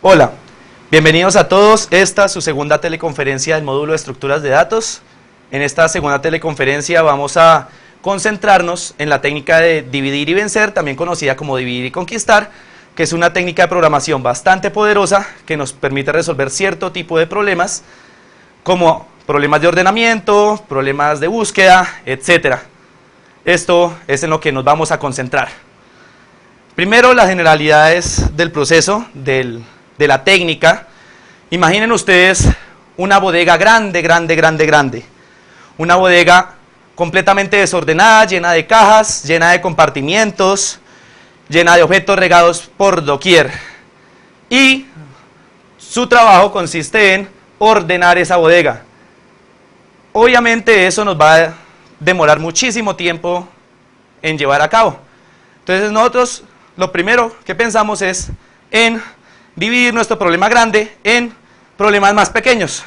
Hola, bienvenidos a todos. Esta es su segunda teleconferencia del módulo de estructuras de datos. En esta segunda teleconferencia vamos a concentrarnos en la técnica de dividir y vencer, también conocida como dividir y conquistar, que es una técnica de programación bastante poderosa que nos permite resolver cierto tipo de problemas, como problemas de ordenamiento, problemas de búsqueda, etc. Esto es en lo que nos vamos a concentrar. Primero, las generalidades del proceso, de la técnica. Imaginen ustedes una bodega grande. Una bodega completamente desordenada, llena de cajas, llena de compartimientos, llena de objetos regados por doquier. Y su trabajo consiste en ordenar esa bodega. Obviamente eso nos va a demorar muchísimo tiempo en llevar a cabo. Entonces nosotros lo primero que pensamos es en dividir nuestro problema grande en problemas más pequeños.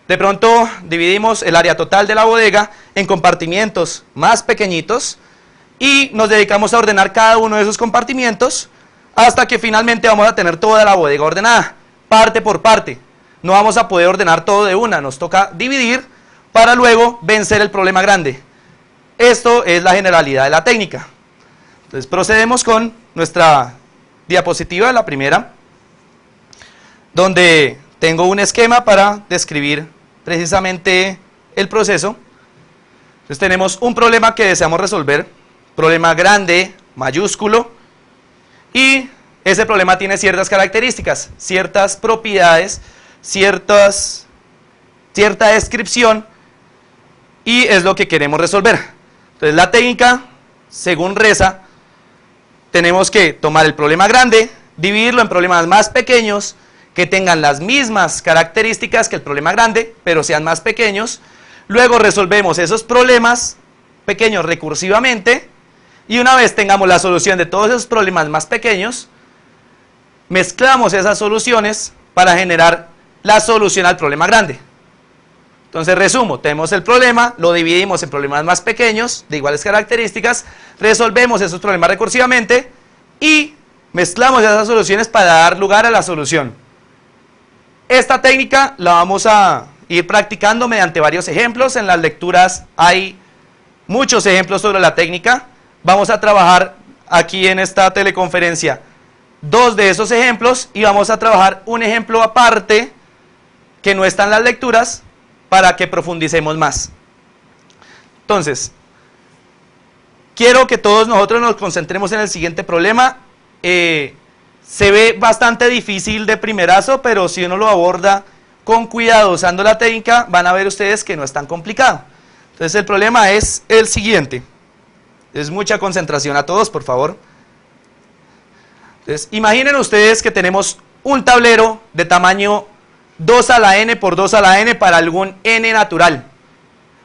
De pronto dividimos el área total de la bodega en compartimientos más pequeñitos y nos dedicamos a ordenar cada uno de esos compartimientos hasta que finalmente vamos a tener toda la bodega ordenada, parte por parte. No vamos a poder ordenar todo de una, nos toca dividir para luego vencer el problema grande. Esto es la generalidad de la técnica. Entonces procedemos con nuestra diapositiva, la primera, donde tengo un esquema para describir precisamente el proceso. Entonces tenemos un problema que deseamos resolver, problema grande, mayúsculo, y ese problema tiene ciertas características, ciertas propiedades, cierta descripción, y es lo que queremos resolver. Entonces la técnica, según reza, tenemos que tomar el problema grande, dividirlo en problemas más pequeños, que tengan las mismas características que el problema grande, pero sean más pequeños. Luego resolvemos esos problemas pequeños recursivamente, y una vez tengamos la solución de todos esos problemas más pequeños, mezclamos esas soluciones para generar la solución al problema grande. Entonces resumo, tenemos el problema, lo dividimos en problemas más pequeños, de iguales características, resolvemos esos problemas recursivamente, y mezclamos esas soluciones para dar lugar a la solución. Esta técnica la vamos a ir practicando mediante varios ejemplos. En las lecturas hay muchos ejemplos sobre la técnica. Vamos a trabajar aquí en esta teleconferencia dos de esos ejemplos y vamos a trabajar un ejemplo aparte que no está en las lecturas para que profundicemos más. Entonces, quiero que todos nosotros nos concentremos en el siguiente problema. Se ve bastante difícil de primerazo, pero si uno lo aborda con cuidado usando la técnica, van a ver ustedes que no es tan complicado. Entonces el problema es el siguiente. Es mucha concentración a todos, por favor. Entonces, imaginen ustedes que tenemos un tablero de tamaño 2 a la n por 2 a la n para algún n natural.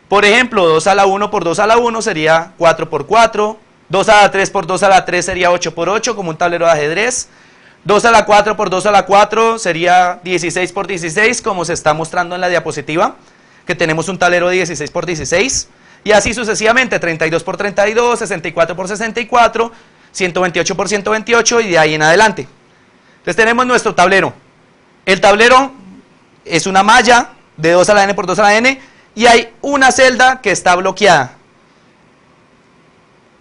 Por ejemplo, 2 a la 1 por 2 a la 1 sería 4 por 4, 2 a la 3 por 2 a la 3 sería 8 por 8, como un tablero de ajedrez. 2 a la 4 por 2 a la 4 sería 16 por 16, como se está mostrando en la diapositiva, que tenemos un tablero de 16 por 16, y así sucesivamente, 32 por 32, 64 por 64, 128 por 128, y de ahí en adelante. Entonces tenemos nuestro tablero. El tablero es una malla de 2 a la n por 2 a la n, y hay una celda que está bloqueada.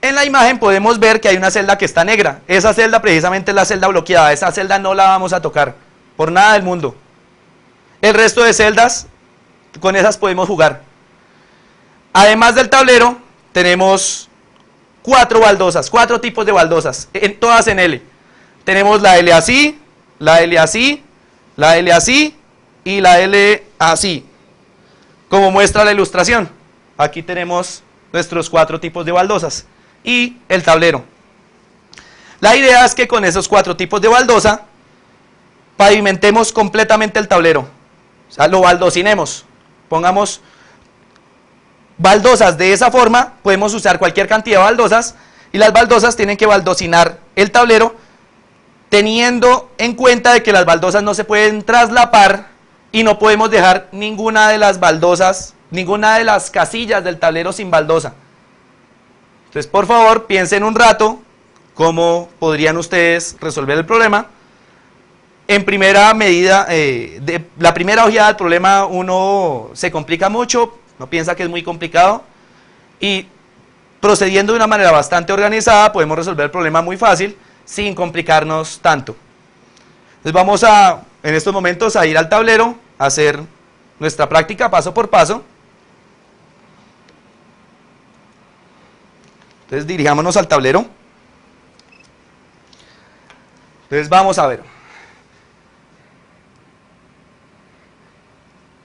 En la imagen podemos ver que hay una celda que está negra. Esa celda precisamente es la celda bloqueada. Esa celda no la vamos a tocar por nada del mundo. El resto de celdas, con esas podemos jugar. Además del tablero, tenemos 4 baldosas, 4 tipos de baldosas, todas en L. Tenemos la L así, la L así, la L así y la L así, como muestra la ilustración. Aquí tenemos nuestros 4 tipos de baldosas y el tablero. La idea es que con esos 4 tipos de baldosa pavimentemos completamente el tablero, o sea, lo baldocinemos, pongamos baldosas de esa forma. Podemos usar cualquier cantidad de baldosas, y las baldosas tienen que baldocinar el tablero, teniendo en cuenta de que las baldosas no se pueden traslapar y no podemos dejar ninguna de las baldosas, ninguna de las casillas del tablero sin baldosa. Entonces, por favor, piensen un rato cómo podrían ustedes resolver el problema. en primera medida, la primera ojeada del problema uno se complica mucho, no piensa que es muy complicado, y procediendo de una manera bastante organizada podemos resolver el problema muy fácil, sin complicarnos tanto. Entonces vamos a, en estos momentos, a ir al tablero, a hacer nuestra práctica paso por paso. Entonces dirijámonos al tablero. Entonces vamos a ver.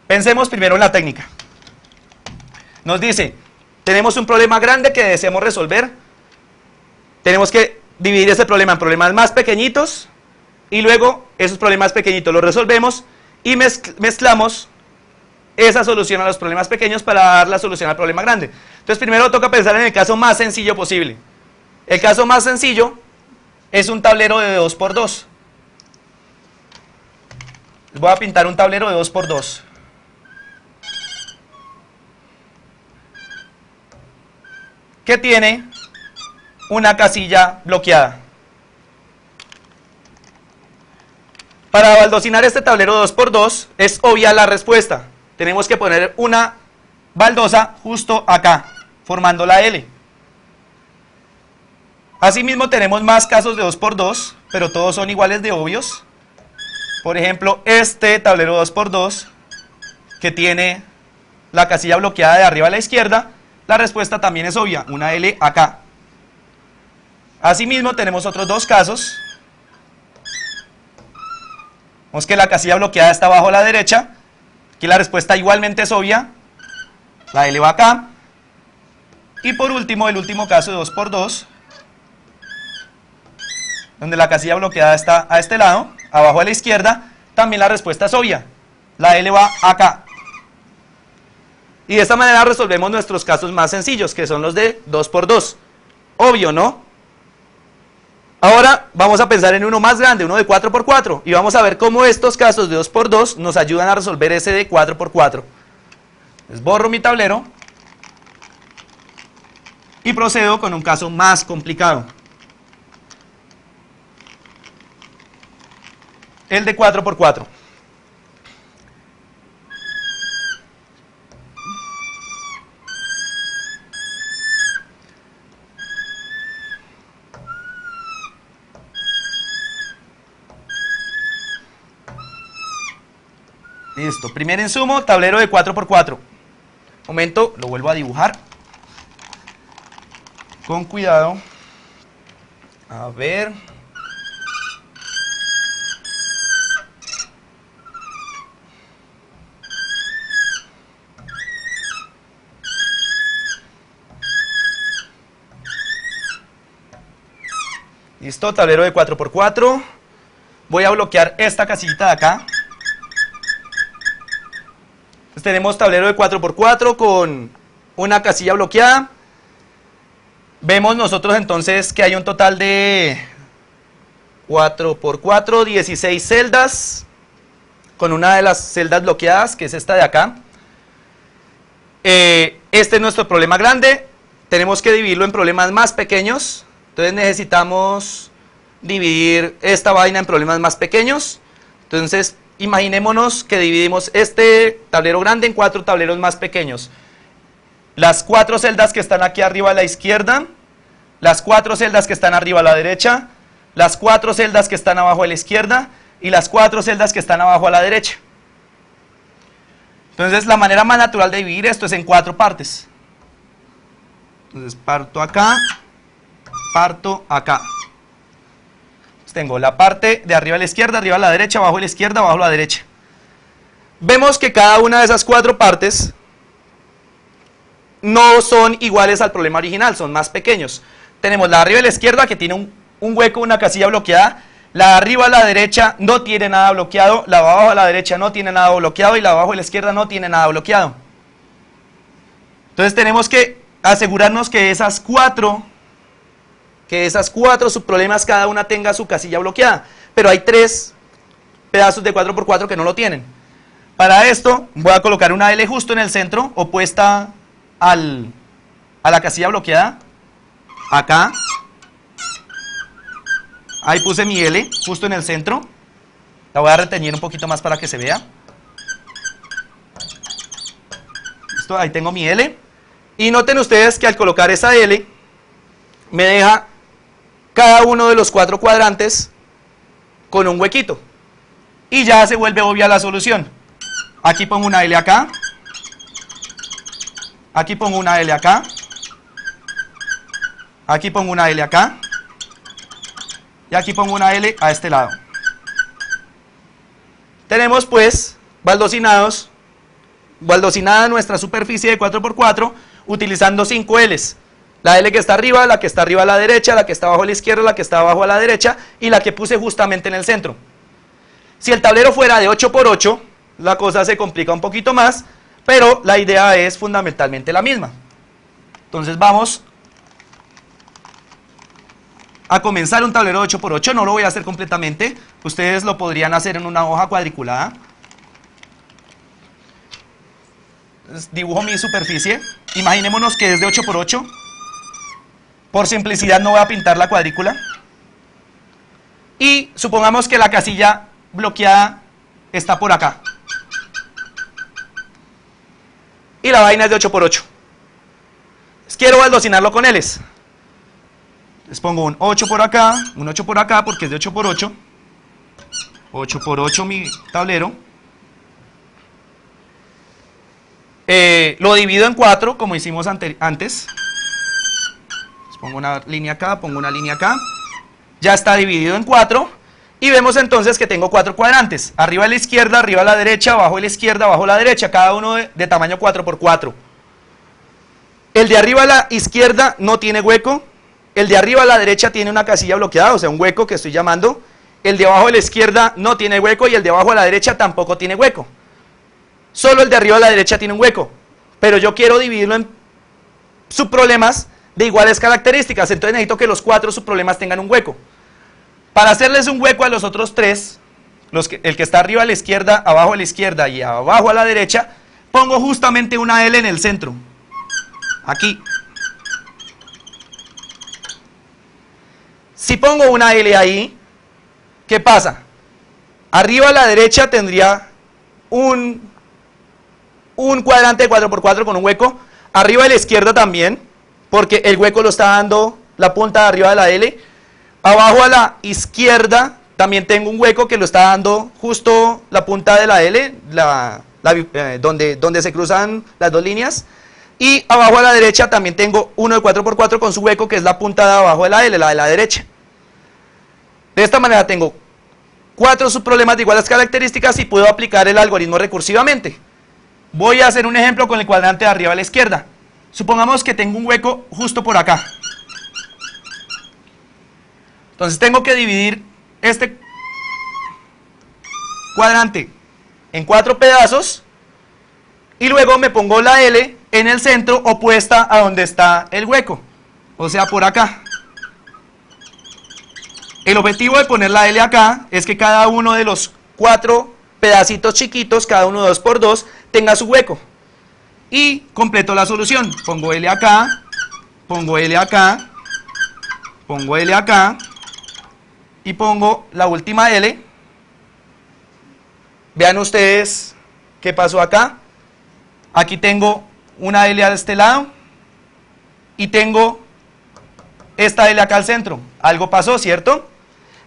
Pensemos primero en la técnica. Nos dice, tenemos un problema grande que deseamos resolver. Tenemos que dividir ese problema en problemas más pequeñitos y luego esos problemas pequeñitos los resolvemos y mezclamos esa solución a los problemas pequeños para dar la solución al problema grande. Entonces primero toca pensar en el caso más sencillo posible. El caso más sencillo es un tablero de 2×2. Les voy a pintar un tablero de 2×2. Que tiene una casilla bloqueada. Para baldosinar este tablero 2×2 es obvia la respuesta. Tenemos que poner una baldosa justo acá, formando la L. Asimismo tenemos más casos de 2×2, pero todos son iguales de obvios. Por ejemplo, este tablero 2×2, que tiene la casilla bloqueada de arriba a la izquierda, la respuesta también es obvia, una L acá. Asimismo tenemos otros dos casos. Vemos que la casilla bloqueada está abajo a la derecha. Aquí la respuesta igualmente es obvia. La L va acá. Y por último, el último caso de 2×2, donde la casilla bloqueada está a este lado, abajo a la izquierda, también la respuesta es obvia. La L va acá. Y de esta manera resolvemos nuestros casos más sencillos, que son los de 2×2. Obvio, ¿no? Ahora vamos a pensar en uno más grande, uno de 4×4, y vamos a ver cómo estos casos de 2×2 nos ayudan a resolver ese de 4×4. Les borro mi tablero y procedo con un caso más complicado. El de 4×4. Listo, primer insumo, tablero de 4×4. Momento, lo vuelvo a dibujar. Con cuidado. A ver. Listo, tablero de 4×4. Voy a bloquear esta casillita de acá. Entonces tenemos tablero de 4×4 con una casilla bloqueada. Vemos nosotros entonces que hay un total de 4×4, 16 celdas, con una de las celdas bloqueadas, que es esta de acá. Este es nuestro problema grande. Tenemos que dividirlo en problemas más pequeños. Entonces necesitamos dividir esta vaina en problemas más pequeños. Entonces imaginémonos que dividimos este tablero grande en 4 tableros más pequeños. Las 4 celdas que están aquí arriba a la izquierda, las 4 celdas que están arriba a la derecha, las 4 celdas que están abajo a la izquierda y las 4 celdas que están abajo a la derecha. Entonces la manera más natural de dividir esto es en 4 partes. Entonces parto acá, parto acá. Tengo la parte de arriba a la izquierda, arriba a la derecha, abajo a la izquierda, abajo a la derecha. Vemos que cada una de esas 4 partes no son iguales al problema original, son más pequeños. Tenemos la de arriba a la izquierda que tiene un hueco, una casilla bloqueada. La de arriba a la derecha no tiene nada bloqueado, la de abajo a la derecha no tiene nada bloqueado y la de abajo a la izquierda no tiene nada bloqueado. Entonces tenemos que asegurarnos que esas 4 subproblemas cada una tenga su casilla bloqueada, pero hay 3 pedazos de 4×4 que no lo tienen. Para esto voy a colocar una L justo en el centro, opuesta a la casilla bloqueada, acá. Ahí puse mi L justo en el centro. La voy a reteñir un poquito más para que se vea. Listo, ahí tengo mi L. Y noten ustedes que al colocar esa L, me deja cada uno de los 4 cuadrantes con un huequito. Y ya se vuelve obvia la solución. Aquí pongo una L acá. Aquí pongo una L acá. Aquí pongo una L acá. Y aquí pongo una L a este lado. Tenemos pues baldosinada nuestra superficie de 4×4 utilizando 5 L's. La L que está arriba, la que está arriba a la derecha, la que está abajo a la izquierda, la que está abajo a la derecha y la que puse justamente en el centro. Si el tablero fuera de 8×8, la cosa se complica un poquito más, pero la idea es fundamentalmente la misma. Entonces vamos a comenzar un tablero de 8×8, no lo voy a hacer completamente, ustedes lo podrían hacer en una hoja cuadriculada. Entonces, dibujo mi superficie, imaginémonos que es de 8×8, por simplicidad no voy a pintar la cuadrícula, y supongamos que la casilla bloqueada está por acá, y la vaina es de 8×8, quiero baldosinarlo con L's. Les pongo un 8 por acá, un 8 por acá porque es de 8×8. 8×8 mi tablero. Lo divido en 4 como hicimos antes. Les pongo una línea acá, pongo una línea acá. Ya está dividido en 4. Y vemos entonces que tengo 4 cuadrantes. Arriba a la izquierda, arriba a la derecha, abajo a la izquierda, abajo a la derecha. Cada uno de tamaño 4×4. El de arriba a la izquierda no tiene hueco. El de arriba a la derecha tiene una casilla bloqueada, o sea, un hueco que estoy llamando. El de abajo a la izquierda no tiene hueco y el de abajo a la derecha tampoco tiene hueco. Solo el de arriba a la derecha tiene un hueco. Pero yo quiero dividirlo en subproblemas de iguales características, entonces necesito que los 4 subproblemas tengan un hueco. Para hacerles un hueco a los otros 3, el que está arriba a la izquierda, abajo a la izquierda y abajo a la derecha, pongo justamente una L en el centro. Aquí. Si pongo una L ahí, ¿qué pasa? Arriba a la derecha tendría un cuadrante de 4×4 con un hueco. Arriba a la izquierda también, porque el hueco lo está dando la punta de arriba de la L. Abajo a la izquierda también tengo un hueco que lo está dando justo la punta de la L, donde se cruzan las dos líneas. Y abajo a la derecha también tengo uno de 4×4 con su hueco, que es la punta de abajo de la L, la de la derecha. De esta manera tengo 4 subproblemas de iguales características y puedo aplicar el algoritmo recursivamente. Voy a hacer un ejemplo con el cuadrante de arriba a la izquierda. Supongamos que tengo un hueco justo por acá. Entonces tengo que dividir este cuadrante en 4 pedazos y luego me pongo la L en el centro opuesta a donde está el hueco, o sea por acá. El objetivo de poner la L acá es que cada uno de los 4 pedacitos chiquitos, cada uno 2×2, tenga su hueco. Y completo la solución. Pongo L acá, pongo L acá, pongo L acá y pongo la última L. Vean ustedes qué pasó acá. Aquí tengo una L a este lado y tengo esta L acá al centro. Algo pasó, ¿cierto?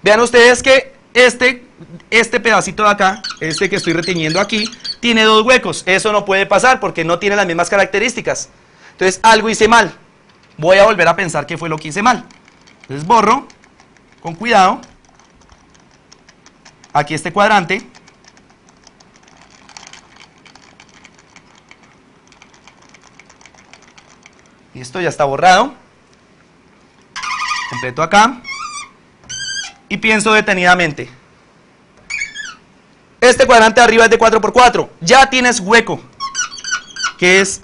Vean ustedes que este pedacito de acá, este que estoy reteniendo aquí, tiene 2 huecos. Eso no puede pasar porque no tiene las mismas características. Entonces algo hice mal. Voy a volver a pensar qué fue lo que hice mal. Entonces borro con cuidado aquí este cuadrante. Listo, ya está borrado. Completo acá. Y pienso detenidamente. Este cuadrante de arriba es de 4×4. Ya tienes hueco, que es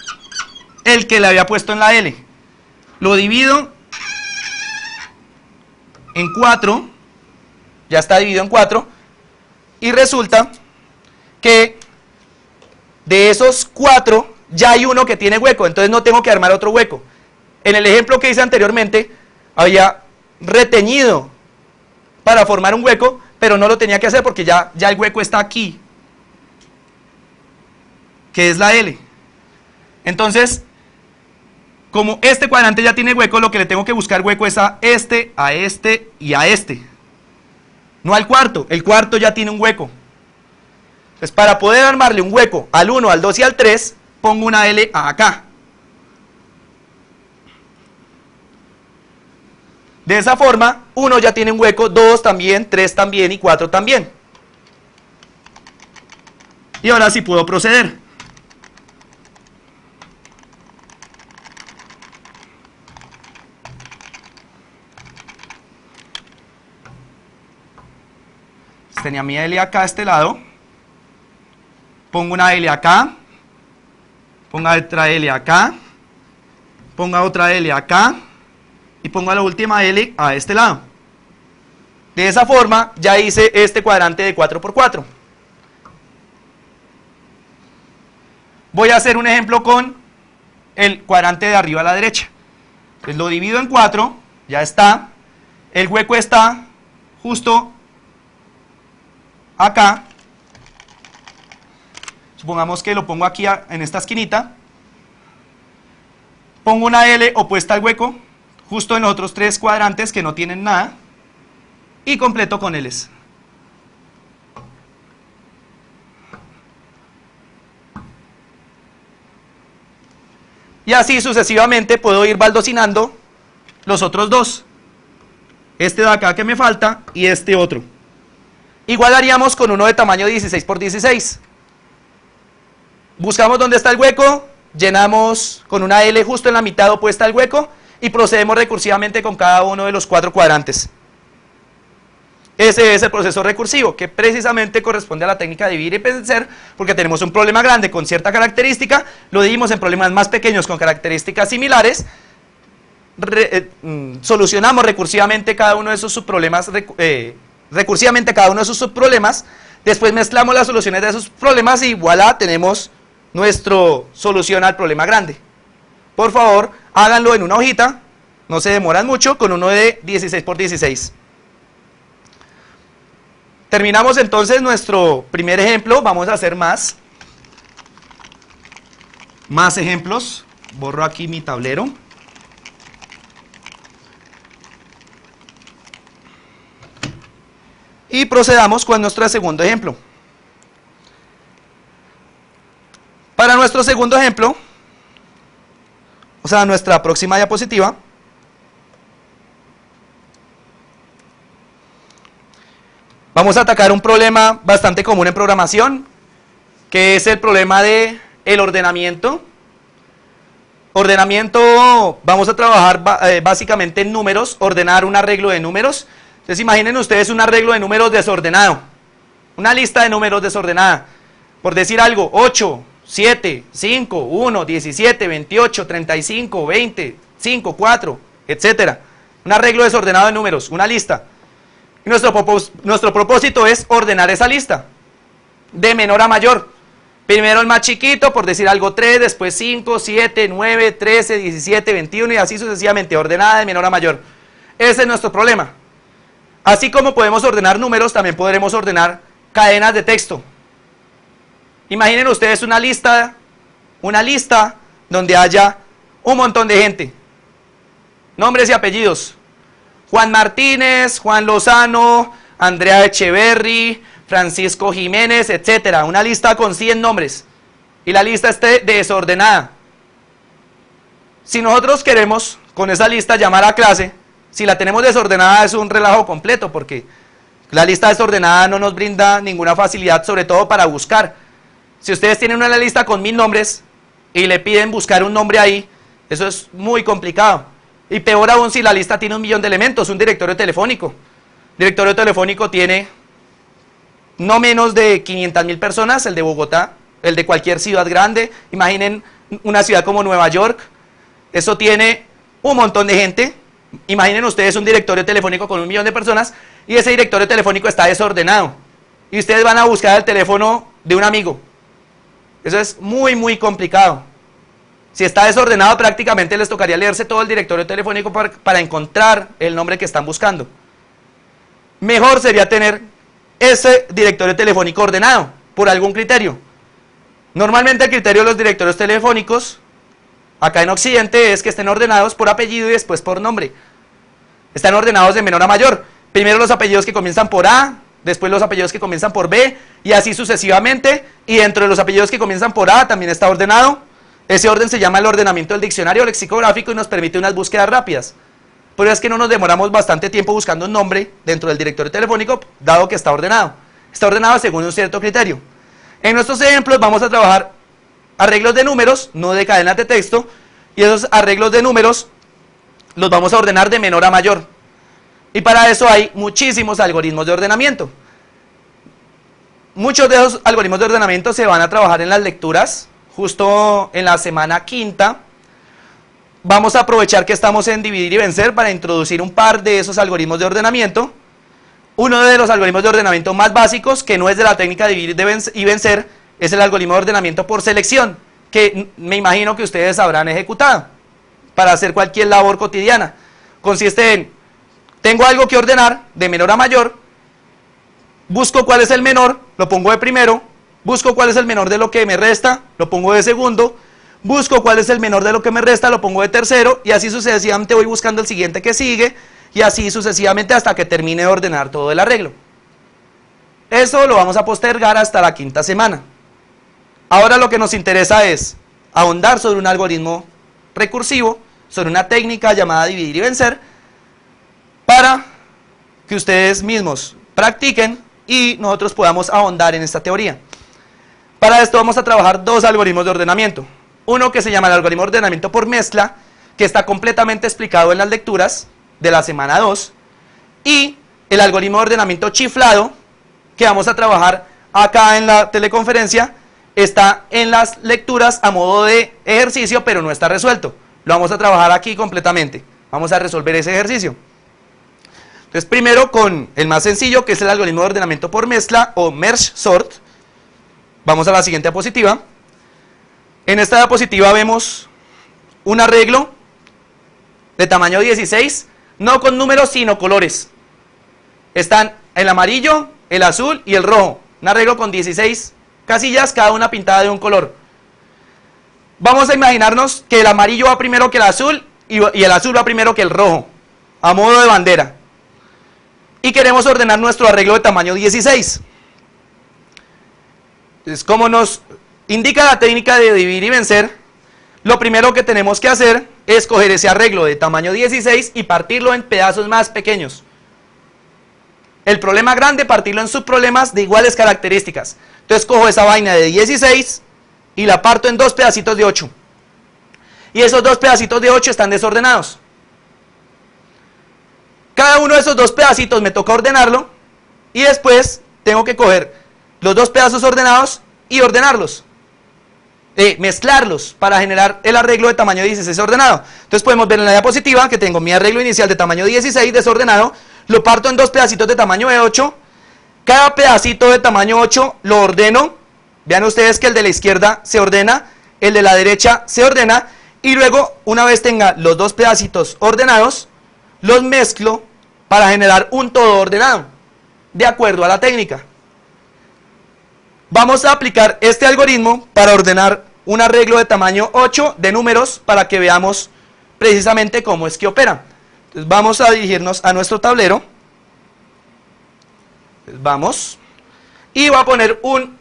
el que le había puesto en la L. Lo divido en 4. Ya está dividido en 4. Y resulta que de esos 4 ya hay uno que tiene hueco, entonces no tengo que armar otro hueco. En el ejemplo que hice anteriormente, había reteñido para formar un hueco, pero no lo tenía que hacer porque ya el hueco está aquí, que es la L. Entonces, como este cuadrante ya tiene hueco, lo que le tengo que buscar hueco es a este y a este. No al cuarto, el cuarto ya tiene un hueco. Entonces, para poder armarle un hueco al 1, al 2 y al 3, pongo una L acá. De esa forma, 1 ya tiene un hueco, 2 también, 3 también y 4 también. Y ahora sí puedo proceder. Tenía mi L acá a este lado, pongo una L acá, ponga otra L acá, ponga otra L acá y ponga la última L a este lado. De esa forma ya hice este cuadrante de 4 por 4. Voy a hacer un ejemplo con el cuadrante de arriba a la derecha. Entonces lo divido en 4, ya está, el hueco está justo acá, supongamos que lo pongo aquí en esta esquinita, pongo una L opuesta al hueco, justo en los otros 3 cuadrantes que no tienen nada, y completo con L's. Y así sucesivamente puedo ir baldosinando los otros 2. Este de acá que me falta y este otro. Igual haríamos con uno de tamaño 16 por 16. Buscamos dónde está el hueco, llenamos con una L justo en la mitad opuesta al hueco y procedemos recursivamente con cada uno de los 4 cuadrantes. Ese es el proceso recursivo, que precisamente corresponde a la técnica de dividir y vencer, porque tenemos un problema grande con cierta característica, lo dividimos en problemas más pequeños con características similares, solucionamos recursivamente cada uno de esos subproblemas, después mezclamos las soluciones de esos problemas y voilà, tenemos nuestra solución al problema grande. Por favor, háganlo en una hojita, no se demoran mucho, con uno de 16 por 16. Terminamos entonces nuestro primer ejemplo, vamos a hacer más ejemplos. Borro aquí mi tablero. Y procedamos con nuestro segundo ejemplo. Para nuestro segundo ejemplo, o sea, nuestra próxima diapositiva, vamos a atacar un problema bastante común en programación, que es el problema de el ordenamiento. Ordenamiento, vamos a trabajar básicamente en números, ordenar un arreglo de números. Entonces imaginen ustedes un arreglo de números desordenado, una lista de números desordenada, por decir algo, 8, 7, 5, 1, 17, 28, 35, 20, 5, 4, etcétera. Un arreglo desordenado de números, una lista. Y nuestro propósito es ordenar esa lista, de menor a mayor. Primero el más chiquito, por decir algo 3, después 5, 7, 9, 13, 17, 21 y así sucesivamente, ordenada de menor a mayor. Ese es nuestro problema. Así como podemos ordenar números, también podremos ordenar cadenas de texto. Imaginen ustedes una lista donde haya un montón de gente, nombres y apellidos. Juan Martínez, Juan Lozano, Andrea Echeverry, Francisco Jiménez, etcétera. Una lista con 100 nombres. Y la lista esté desordenada. Si nosotros queremos con esa lista llamar a clase, si la tenemos desordenada es un relajo completo, porque la lista desordenada no nos brinda ninguna facilidad, sobre todo para buscar. Si ustedes tienen una lista con 1000 nombres y le piden buscar un nombre ahí, eso es muy complicado. Y peor aún si la lista tiene 1.000.000 de elementos, un directorio telefónico. El directorio telefónico tiene no menos de 500.000 personas, el de Bogotá, el de cualquier ciudad grande. Imaginen una ciudad como Nueva York, eso tiene un montón de gente. Imaginen ustedes un directorio telefónico con 1.000.000 de personas y ese directorio telefónico está desordenado. Y ustedes van a buscar el teléfono de un amigo. Eso es muy, muy complicado. Si está desordenado, prácticamente les tocaría leerse todo el directorio telefónico para encontrar el nombre que están buscando. Mejor sería tener ese directorio telefónico ordenado por algún criterio. Normalmente el criterio de los directorios telefónicos acá en Occidente es que estén ordenados por apellido y después por nombre. Están ordenados de menor a mayor. Primero los apellidos que comienzan por A, después los apellidos que comienzan por B, y así sucesivamente. Y dentro de los apellidos que comienzan por A también está ordenado. Ese orden se llama el ordenamiento del diccionario lexicográfico y nos permite unas búsquedas rápidas. Pero es que no nos demoramos bastante tiempo buscando un nombre dentro del directorio telefónico, dado que está ordenado. Está ordenado según un cierto criterio. En nuestros ejemplos vamos a trabajar arreglos de números, no de cadenas de texto, y esos arreglos de números los vamos a ordenar de menor a mayor. Y para eso hay muchísimos algoritmos de ordenamiento. Muchos de esos algoritmos de ordenamiento se van a trabajar en las lecturas, justo en la semana quinta. Vamos a aprovechar que estamos en dividir y vencer para introducir un par de esos algoritmos de ordenamiento. Uno de los algoritmos de ordenamiento más básicos, que no es de la técnica de dividir y vencer, es el algoritmo de ordenamiento por selección, que me imagino que ustedes habrán ejecutado para hacer cualquier labor cotidiana. Consiste en, tengo algo que ordenar de menor a mayor, busco cuál es el menor, lo pongo de primero, busco cuál es el menor de lo que me resta, lo pongo de segundo, busco cuál es el menor de lo que me resta, lo pongo de tercero, y así sucesivamente voy buscando el siguiente que sigue, y así sucesivamente hasta que termine de ordenar todo el arreglo. Eso lo vamos a postergar hasta la quinta semana. Ahora lo que nos interesa es ahondar sobre un algoritmo recursivo, sobre una técnica llamada dividir y vencer, para que ustedes mismos practiquen y nosotros podamos ahondar en esta teoría. Para esto vamos a trabajar dos algoritmos de ordenamiento. Uno que se llama el algoritmo de ordenamiento por mezcla, que está completamente explicado en las lecturas de la semana 2, y el algoritmo de ordenamiento chiflado, que vamos a trabajar acá en la teleconferencia, está en las lecturas a modo de ejercicio, pero no está resuelto. Lo vamos a trabajar aquí completamente. Vamos a resolver ese ejercicio. Entonces, primero con el más sencillo, que es el algoritmo de ordenamiento por mezcla o merge sort. Vamos a la siguiente diapositiva. En esta diapositiva vemos un arreglo de tamaño 16, no con números, sino colores. Están el amarillo, el azul y el rojo. Un arreglo con 16 casillas, cada una pintada de un color. Vamos a imaginarnos que el amarillo va primero que el azul y el azul va primero que el rojo, a modo de bandera. Y queremos ordenar nuestro arreglo de tamaño 16. Entonces, como nos indica la técnica de dividir y vencer, lo primero que tenemos que hacer es coger ese arreglo de tamaño 16 y partirlo en pedazos más pequeños. El problema grande, partirlo en subproblemas de iguales características. Entonces cojo esa vaina de 16 y la parto en dos pedacitos de 8. Y esos dos pedacitos de 8 están desordenados. Cada uno de esos dos pedacitos me toca ordenarlo y después tengo que coger los dos pedazos ordenados y ordenarlos. Mezclarlos para generar el arreglo de tamaño 16 ordenado. Entonces podemos ver en la diapositiva que tengo mi arreglo inicial de tamaño 16 desordenado, lo parto en dos pedacitos de tamaño de 8, cada pedacito de tamaño 8 lo ordeno, vean ustedes que el de la izquierda se ordena, el de la derecha se ordena, y luego una vez tenga los dos pedacitos ordenados, los mezclo para generar un todo ordenado, de acuerdo a la técnica. Vamos a aplicar este algoritmo para ordenar un arreglo de tamaño 8 de números para que veamos precisamente cómo es que opera. Entonces vamos a dirigirnos a nuestro tablero. Entonces vamos. Y voy a poner un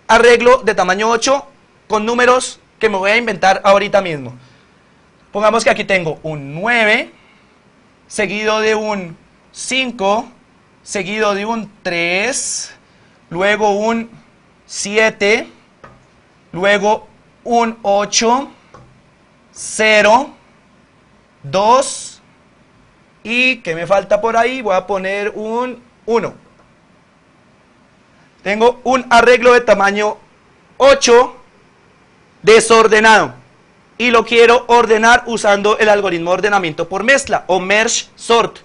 arreglo de tamaño 8 con números que me voy a inventar ahorita mismo. Pongamos que aquí tengo un 9, seguido de un 5, seguido de un 3, luego un 7, luego un 8, 0, 2, y ¿qué me falta por ahí? Voy a poner un 1. Tengo un arreglo de tamaño 8 desordenado y lo quiero ordenar usando el algoritmo de ordenamiento por mezcla o merge sort.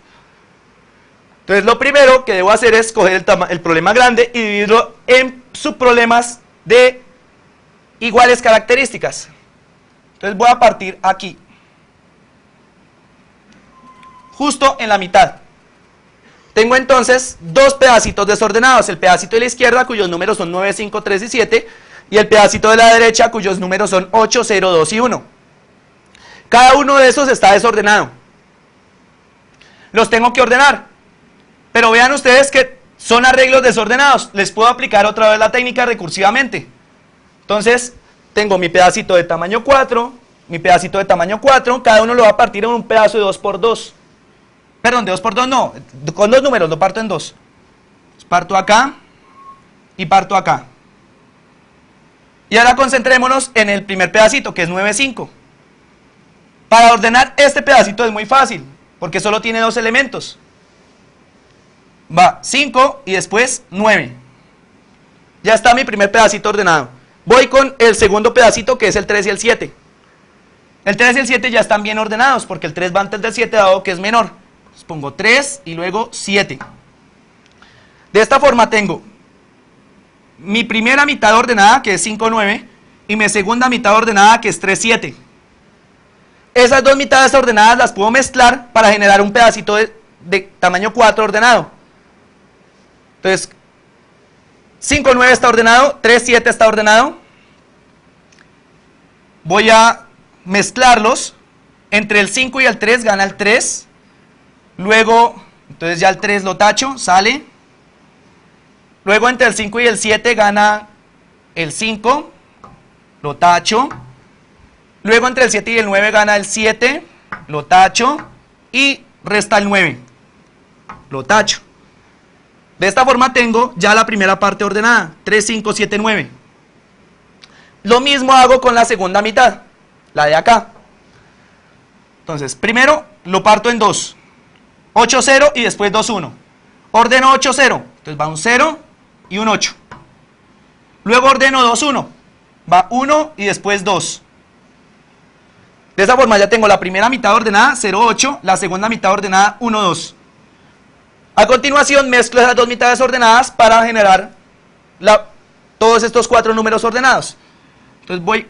Entonces lo primero que debo hacer es coger el problema grande y dividirlo en subproblemas de iguales características. Entonces voy a partir aquí, justo en la mitad. Tengo entonces dos pedacitos desordenados, el pedacito de la izquierda cuyos números son 9, 5, 3 y 7 y el pedacito de la derecha cuyos números son 8, 0, 2 y 1. Cada uno de esos está desordenado. Los tengo que ordenar, pero vean ustedes que son arreglos desordenados. Les puedo aplicar otra vez la técnica recursivamente. Entonces, tengo mi pedacito de tamaño 4, mi pedacito de tamaño 4, cada uno lo va a partir en un pedazo de 2 por 2. Perdón, de 2 por 2 no, con dos números lo parto en dos. Parto acá y parto acá. Y ahora concentrémonos en el primer pedacito, que es 9, 5. Para ordenar este pedacito es muy fácil, porque solo tiene dos elementos. Va 5 y después 9. Ya está mi primer pedacito ordenado. Voy con el segundo pedacito, que es el 3 y el 7. El 3 y el 7 ya están bien ordenados, porque el 3 va antes del 7 dado que es menor. Entonces pongo 3 y luego 7. De esta forma tengo mi primera mitad ordenada, que es 5, 9, y mi segunda mitad ordenada, que es 3, 7. Esas dos mitades ordenadas las puedo mezclar para generar un pedacito de tamaño 4 ordenado. Entonces, 5, 9 está ordenado, 3, 7 está ordenado. Voy a mezclarlos. Entre el 5 y el 3 gana el 3. Luego, entonces ya el 3 lo tacho, sale. Luego entre el 5 y el 7 gana el 5, lo tacho. Luego entre el 7 y el 9 gana el 7, lo tacho. Y resta el 9, lo tacho. De esta forma tengo ya la primera parte ordenada, 3, 5, 7, 9. Lo mismo hago con la segunda mitad, la de acá. Entonces, primero lo parto en 2. 8, 0 y después 2, 1. Ordeno 8, 0. Entonces va un 0 y un 8. Luego ordeno 2, 1. Va 1 y después 2. De esa forma ya tengo la primera mitad ordenada, 0, 8. La segunda mitad ordenada, 1, 2. A continuación mezclo esas dos mitades ordenadas para generar todos estos cuatro números ordenados. Entonces voy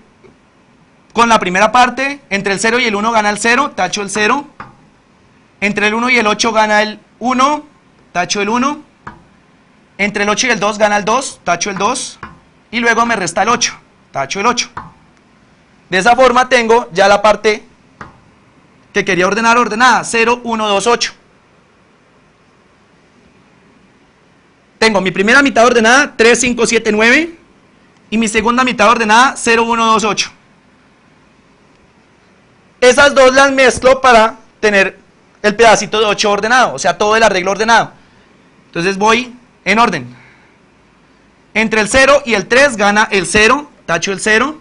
con la primera parte. Entre el 0 y el 1 gana el 0, tacho el 0. Entre el 1 y el 8 gana el 1, tacho el 1. Entre el 8 y el 2 gana el 2, tacho el 2. Y luego me resta el 8, tacho el 8. De esa forma tengo ya la parte que quería ordenar ordenada, 0, 1, 2, 8. Tengo mi primera mitad ordenada, 3, 5, 7, 9. Y mi segunda mitad ordenada, 0, 1, 2, 8. Esas dos las mezclo para tener el pedacito de 8 ordenado, o sea, todo el arreglo ordenado. Entonces voy en orden. Entre el 0 y el 3 gana el 0, tacho el 0.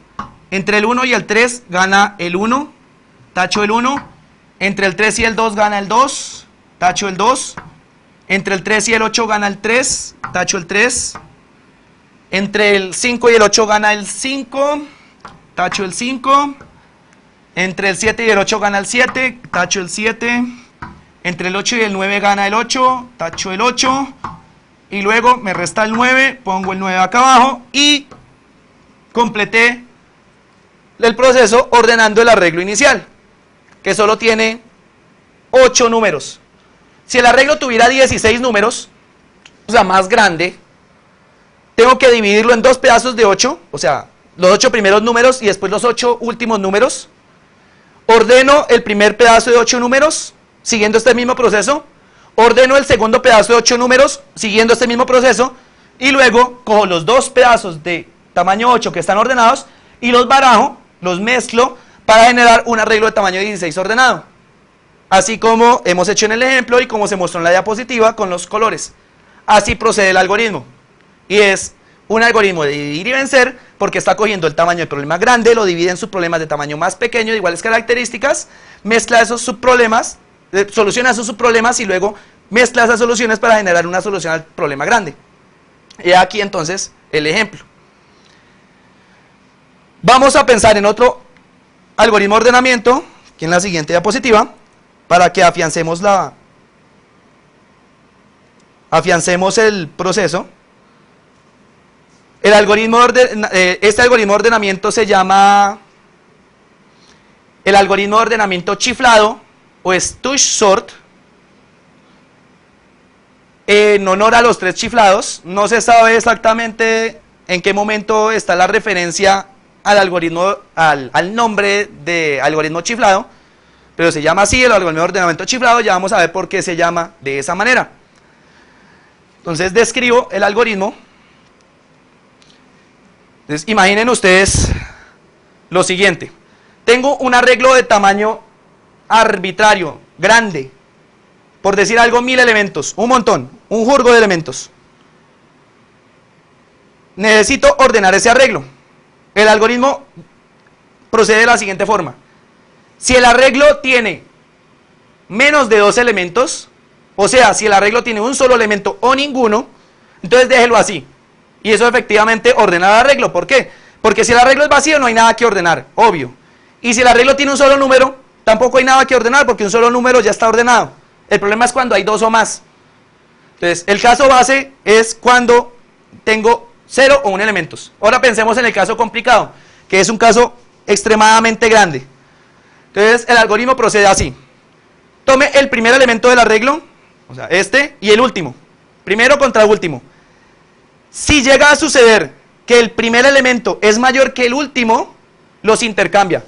Entre el 1 y el 3 gana el 1, tacho el 1. Entre el 3 y el 2 gana el 2, tacho el 2. Entre el 3 y el 8 gana el 3, tacho el 3. Entre el 5 y el 8 gana el 5, tacho el 5. Entre el 7 y el 8 gana el 7, tacho el 7. Entre el 8 y el 9 gana el 8, tacho el 8. Y luego me resta el 9, pongo el 9 acá abajo y completé el proceso ordenando el arreglo inicial, que solo tiene 8 números. Si el arreglo tuviera 16 números, o sea, más grande, tengo que dividirlo en dos pedazos de 8, o sea, los 8 primeros números y después los 8 últimos números. Ordeno el primer pedazo de 8 números, siguiendo este mismo proceso. Ordeno el segundo pedazo de 8 números, siguiendo este mismo proceso. Y luego cojo los dos pedazos de tamaño 8 que están ordenados y los barajo, los mezclo para generar un arreglo de tamaño 16 ordenado. Así como hemos hecho en el ejemplo y como se mostró en la diapositiva con los colores. Así procede el algoritmo. Y es un algoritmo de dividir y vencer porque está cogiendo el tamaño del problema grande, lo divide en subproblemas de tamaño más pequeño de iguales características, mezcla esos subproblemas, soluciona esos subproblemas y luego mezcla esas soluciones para generar una solución al problema grande. Y aquí entonces el ejemplo. Vamos a pensar en otro algoritmo de ordenamiento, aquí en la siguiente diapositiva, para que afiancemos el proceso. Este algoritmo de ordenamiento se llama el algoritmo de ordenamiento chiflado o Stush Sort. en honor a los 3 chiflados. No se sabe exactamente en qué momento está la referencia al algoritmo, al nombre de algoritmo chiflado, pero se llama así, el algoritmo de ordenamiento chiflado. Ya vamos a ver por qué se llama de esa manera. Entonces describo el algoritmo. Entonces imaginen ustedes lo siguiente: tengo un arreglo de tamaño arbitrario, grande, por decir algo, 1000 elementos, un montón, un jurgo de elementos. Necesito ordenar ese arreglo. El algoritmo procede de la siguiente forma: si el arreglo tiene menos de 2 elementos, o sea, si el arreglo tiene un solo elemento o ninguno, entonces déjelo así. Y eso efectivamente ordena el arreglo. ¿Por qué? Porque si el arreglo es vacío no hay nada que ordenar, obvio. Y si el arreglo tiene un solo número, tampoco hay nada que ordenar, porque un solo número ya está ordenado. El problema es cuando hay 2 o más. Entonces, el caso base es cuando tengo 0 o 1 elementos. Ahora pensemos en el caso complicado, que es un caso extremadamente grande. Entonces, el algoritmo procede así: tome el primer elemento del arreglo, o sea, este, y el último. Primero contra el último. Si llega a suceder que el primer elemento es mayor que el último, los intercambia.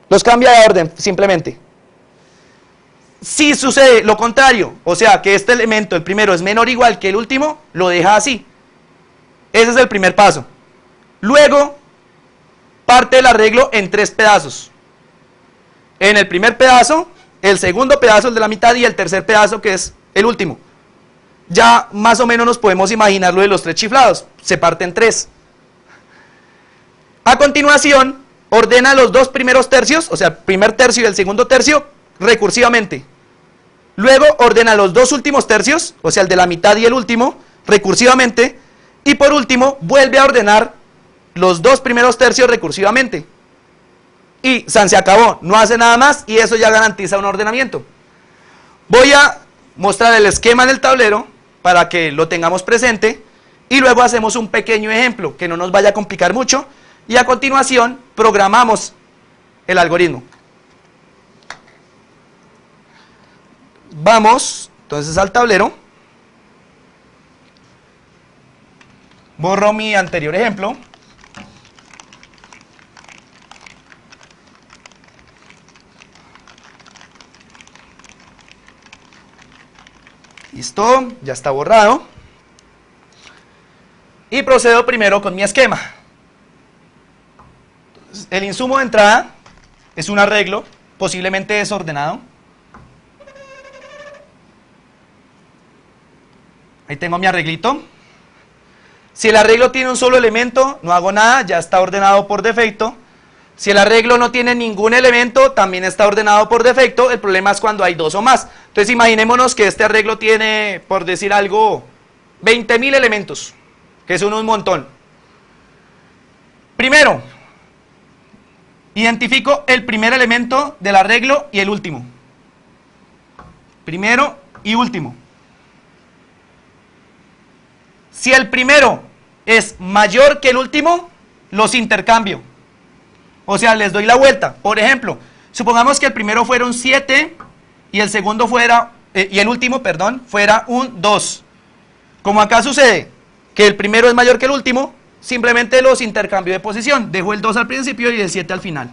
Los cambia de orden, simplemente. Si sucede lo contrario, o sea, que este elemento, el primero, es menor o igual que el último, lo deja así. Ese es el primer paso. Luego, parte el arreglo en 3 pedazos. En el primer pedazo, el segundo pedazo, el de la mitad, y el tercer pedazo, que es el último. Ya más o menos nos podemos imaginar lo de los 3 chiflados. Se parte en 3. A continuación, ordena los 2 primeros tercios, o sea, el primer tercio y el segundo tercio, recursivamente. Luego ordena los 2 últimos tercios, o sea, el de la mitad y el último, recursivamente. Y por último, vuelve a ordenar los 2 primeros tercios recursivamente. Y se acabó, no hace nada más, y eso ya garantiza un ordenamiento. Voy a mostrar el esquema en el tablero para que lo tengamos presente, y luego hacemos un pequeño ejemplo que no nos vaya a complicar mucho, y a continuación programamos el algoritmo. Vamos entonces al tablero. Borro mi anterior ejemplo. Listo, ya está borrado. Y procedo primero con mi esquema. Entonces, el insumo de entrada es un arreglo, posiblemente desordenado. Ahí tengo mi arreglito. Si el arreglo tiene un solo elemento, no hago nada, ya está ordenado por defecto. Si el arreglo no tiene ningún elemento, también está ordenado por defecto. El problema es cuando hay 2 o más. Entonces imaginémonos que este arreglo tiene, por decir algo, 20.000 elementos, que son un montón. Primero, identifico el primer elemento del arreglo y el último. Primero y último. Si el primero es mayor que el último, los intercambio. O sea, les doy la vuelta. Por ejemplo, supongamos que el primero fuera un 7 y el segundo fuera, y el último, perdón, fuera un 2. Como acá sucede que el primero es mayor que el último, simplemente los intercambio de posición. Dejo el 2 al principio y el 7 al final.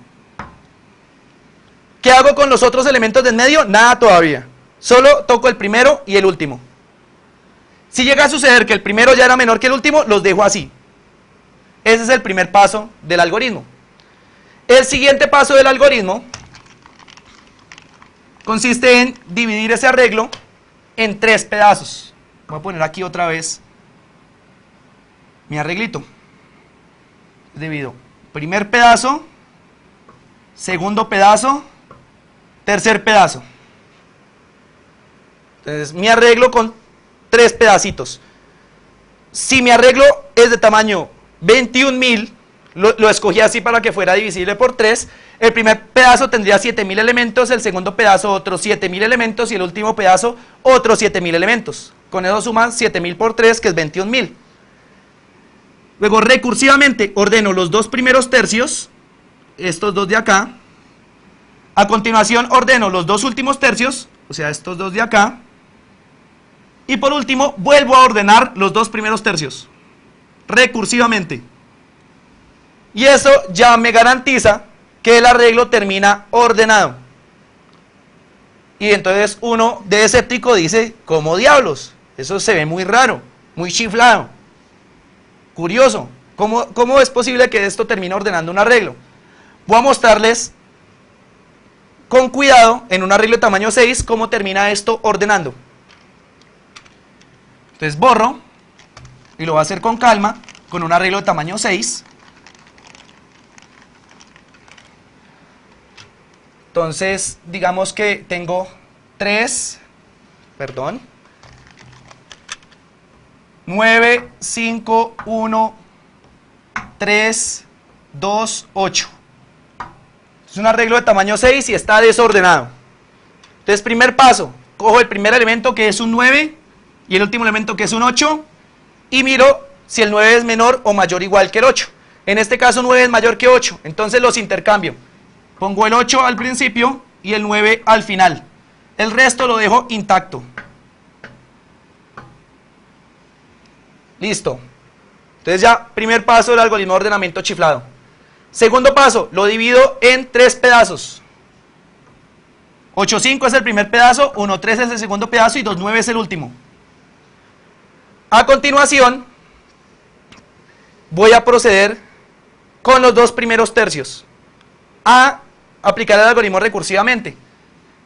¿Qué hago con los otros elementos del medio? Nada todavía. Solo toco el primero y el último. Si llega a suceder que el primero ya era menor que el último, los dejo así. Ese es el primer paso del algoritmo. El siguiente paso del algoritmo consiste en dividir ese arreglo en 3 pedazos. Voy a poner aquí otra vez mi arreglito. Divido primer pedazo, segundo pedazo, tercer pedazo. Entonces, mi arreglo con 3 pedacitos. Si mi arreglo es de tamaño 21.000, lo escogí así para que fuera divisible por 3. El primer pedazo tendría 7.000 elementos, el segundo pedazo otros 7.000 elementos y el último pedazo otros 7.000 elementos. Con eso suman 7.000 por 3, que es 21.000. Luego recursivamente ordeno los 2 primeros tercios, estos 2 de acá. A continuación ordeno los 2 últimos tercios, o sea, estos 2 de acá. Y por último, vuelvo a ordenar los dos primeros tercios, recursivamente. Y eso ya me garantiza que el arreglo termina ordenado. Y entonces uno de escéptico dice, ¿cómo diablos? Eso se ve muy raro, muy chiflado. Curioso, ¿cómo es posible que esto termine ordenando un arreglo? Voy a mostrarles con cuidado, en un arreglo de tamaño 6, cómo termina esto ordenando. Entonces borro, y lo voy a hacer con calma, con un arreglo de tamaño 6. Entonces, digamos que tengo 9, 5, 1, 3, 2, 8. Es un arreglo de tamaño 6 y está desordenado. Entonces, primer paso, cojo el primer elemento que es un 9 y el último elemento que es un 8 y miro si el 9 es menor o mayor o igual que el 8. En este caso 9 es mayor que 8, entonces los intercambio. Pongo el 8 al principio y el 9 al final. El resto lo dejo intacto. Listo. Entonces ya, primer paso del algoritmo de ordenamiento chiflado. Segundo paso, lo divido en 3 pedazos. 8,5 es el primer pedazo, 1,3 es el segundo pedazo y 2,9 es el último. A continuación, voy a proceder con los dos primeros tercios a aplicar el algoritmo recursivamente.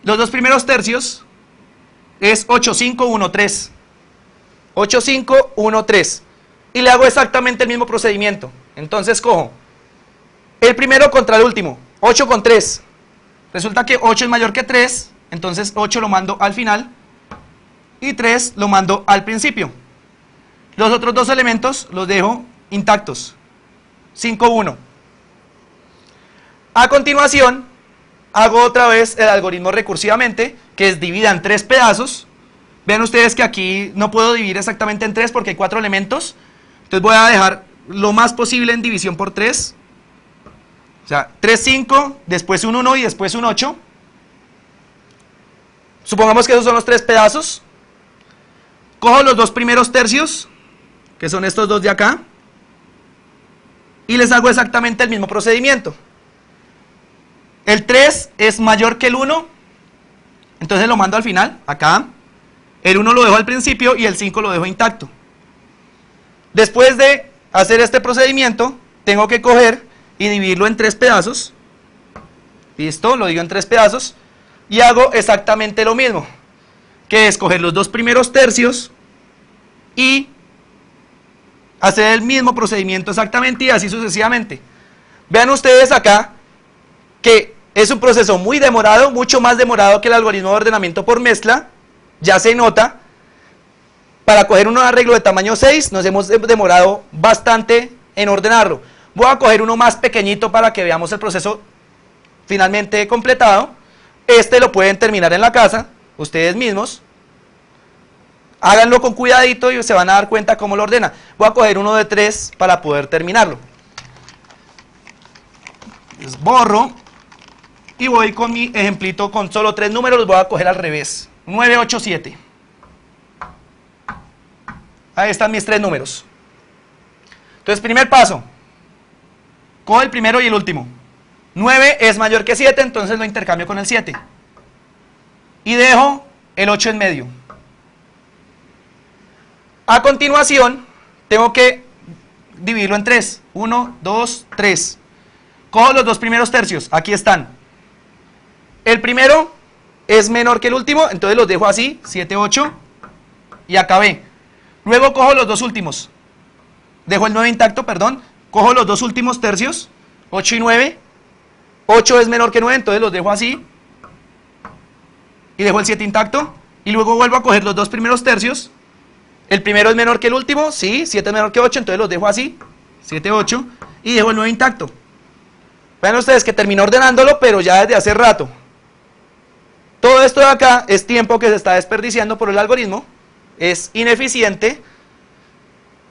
Los dos primeros tercios es 8,5, 1,3. 8,5, 1,3. Y le hago exactamente el mismo procedimiento. Entonces cojo el primero contra el último, 8 con 3. Resulta que 8 es mayor que 3, entonces 8 lo mando al final y 3 lo mando al principio. Los otros dos elementos los dejo intactos, 5, 1. A continuación, hago otra vez el algoritmo recursivamente, que es divida en 3 pedazos. Vean ustedes que aquí no puedo dividir exactamente en 3 porque hay 4 elementos. Entonces voy a dejar lo más posible en división por 3. O sea, 3, 5, después un 1 y después un 8. Supongamos que esos son los 3 pedazos. Cojo los dos primeros tercios, que son estos dos de acá, y les hago exactamente el mismo procedimiento. El 3 es mayor que el 1, entonces lo mando al final, acá. El 1 lo dejo al principio y el 5 lo dejo intacto. Después de hacer este procedimiento, tengo que coger y dividirlo en 3 pedazos. Listo, lo divido en 3 pedazos. Y hago exactamente lo mismo, que es coger los dos primeros tercios y hacer el mismo procedimiento exactamente y así sucesivamente. Vean ustedes acá que es un proceso muy demorado, mucho más demorado que el algoritmo de ordenamiento por mezcla. Ya se nota. Para coger un arreglo de tamaño 6 nos hemos demorado bastante en ordenarlo. Voy a coger uno más pequeñito para que veamos el proceso finalmente completado. Este lo pueden terminar en la casa, ustedes mismos. Háganlo con cuidadito y se van a dar cuenta cómo lo ordena. Voy a coger uno de 3 para poder terminarlo. Entonces borro y voy con mi ejemplito con solo 3 números, los voy a coger al revés. 9, 8, 7. Ahí están mis 3 números. Entonces, primer paso. Cojo el primero y el último. 9 es mayor que 7, entonces lo intercambio con el 7. Y dejo el 8 en medio. A continuación, tengo que dividirlo en 3. 1, 2, 3. Cojo los dos primeros tercios. Aquí están. El primero es menor que el último, entonces los dejo así, 7, 8, y acabé. Luego cojo los dos últimos, dejo el 9 intacto, perdón, cojo los dos últimos tercios, 8 y 9, 8 es menor que 9, entonces los dejo así, y dejo el 7 intacto, y luego vuelvo a coger los dos primeros tercios, el primero es menor que el último, sí, 7 es menor que 8, entonces los dejo así, 7, 8, y dejo el 9 intacto. Vean ustedes que termino ordenándolo, pero ya desde hace rato. Todo esto de acá es tiempo que se está desperdiciando por el algoritmo, es ineficiente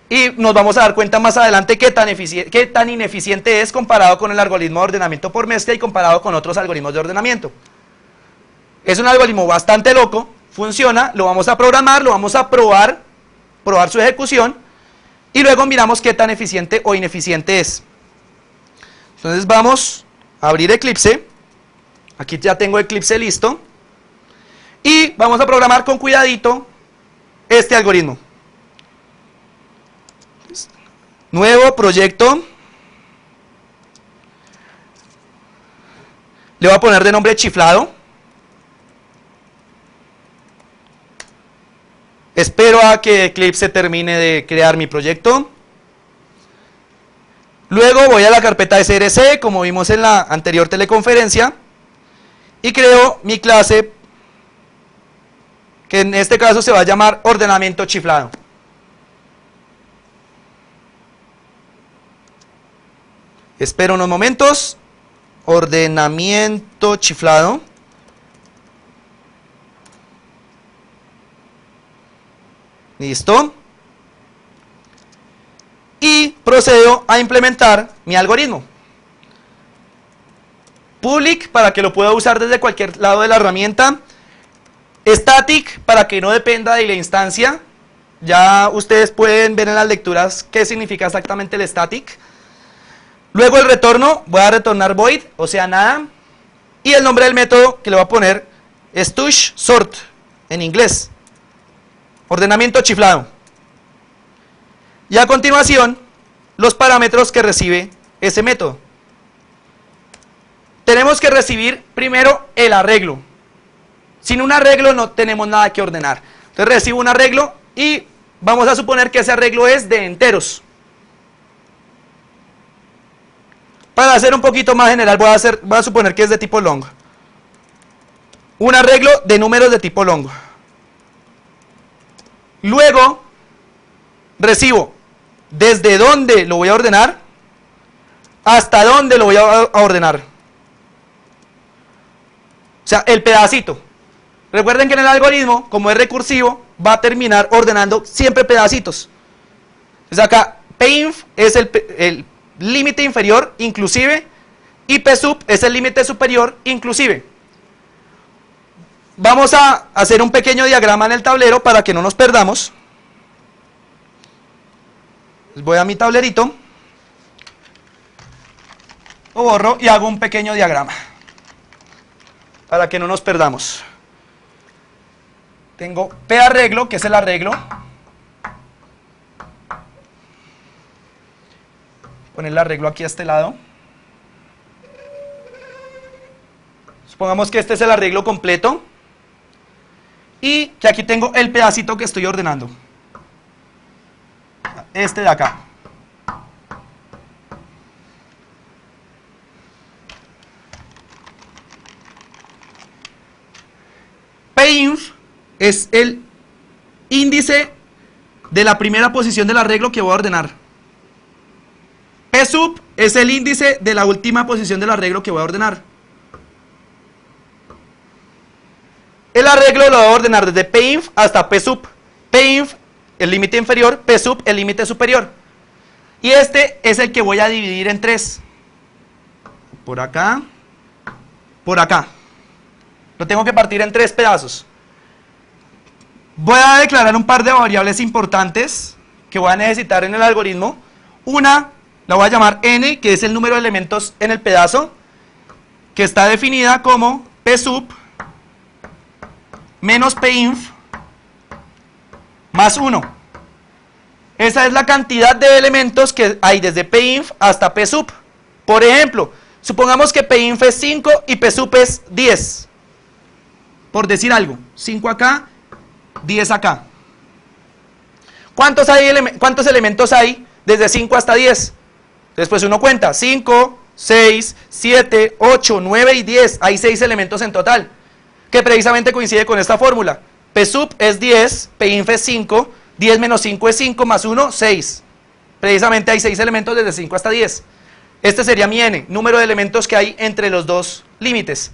y nos vamos a dar cuenta más adelante qué tan ineficiente es comparado con el algoritmo de ordenamiento por mezcla y comparado con otros algoritmos de ordenamiento. Es un algoritmo bastante loco, funciona, lo vamos a programar, lo vamos a probar su ejecución, y luego miramos qué tan eficiente o ineficiente es. Entonces vamos a abrir Eclipse, aquí ya tengo Eclipse listo, y vamos a programar con cuidadito este algoritmo. Nuevo proyecto, le voy a poner de nombre chiflado. Espero a que Eclipse termine de crear mi proyecto. Luego voy a la carpeta src, como vimos en la anterior teleconferencia, y creo mi clase, que en este caso se va a llamar ordenamiento chiflado. Espero unos momentos. Ordenamiento chiflado. Listo. Y procedo a implementar mi algoritmo. Public, para que lo pueda usar desde cualquier lado de la herramienta. Static, para que no dependa de la instancia. Ya ustedes pueden ver en las lecturas qué significa exactamente el static. Luego el retorno, voy a retornar void, o sea nada. Y el nombre del método que le voy a poner es touchSort, en inglés. Ordenamiento chiflado. Y a continuación, los parámetros que recibe ese método. Tenemos que recibir primero el arreglo. Sin un arreglo no tenemos nada que ordenar. Entonces recibo un arreglo y vamos a suponer que ese arreglo es de enteros. Para hacer un poquito más general, voy a suponer que es de tipo long. Un arreglo de números de tipo long. Luego, recibo desde dónde lo voy a ordenar, hasta dónde lo voy a ordenar. O sea, el pedacito. Recuerden que en el algoritmo, como es recursivo, va a terminar ordenando siempre pedacitos. Entonces acá, pinf es el límite inferior inclusive, y psup es el límite superior inclusive. Vamos a hacer un pequeño diagrama en el tablero para que no nos perdamos. Voy a mi tablerito, lo borro y hago un pequeño diagrama para que no nos perdamos. Tengo P arreglo, que es el arreglo. Poner el arreglo aquí a este lado. Supongamos que este es el arreglo completo y que aquí tengo el pedacito que estoy ordenando. Este de acá. Pinf es el índice de la primera posición del arreglo que voy a ordenar. Psup es el índice de la última posición del arreglo que voy a ordenar. El arreglo lo voy a ordenar desde pinf hasta psup. Pinf, el límite inferior, psup, el límite superior. Y este es el que voy a dividir en tres. Por acá, por acá. Lo tengo que partir en tres pedazos. Voy a declarar un par de variables importantes que voy a necesitar en el algoritmo. Una la voy a llamar n, que es el número de elementos en el pedazo, que está definida como psup menos pinf más 1. Esa es la cantidad de elementos que hay desde pinf hasta psup. Por ejemplo, supongamos que pinf es 5 y psup es 10. Por decir algo, 5 acá, 10 acá. ¿Cuántos elementos hay desde 5 hasta 10? Después uno cuenta, 5, 6, 7, 8, 9 y 10. Hay 6 elementos en total, que precisamente coincide con esta fórmula. Psup es 10, pinf es 5, 10 menos 5 es 5, más 1, 6. Precisamente hay 6 elementos desde 5 hasta 10. Este sería mi n, número de elementos que hay entre los dos límites.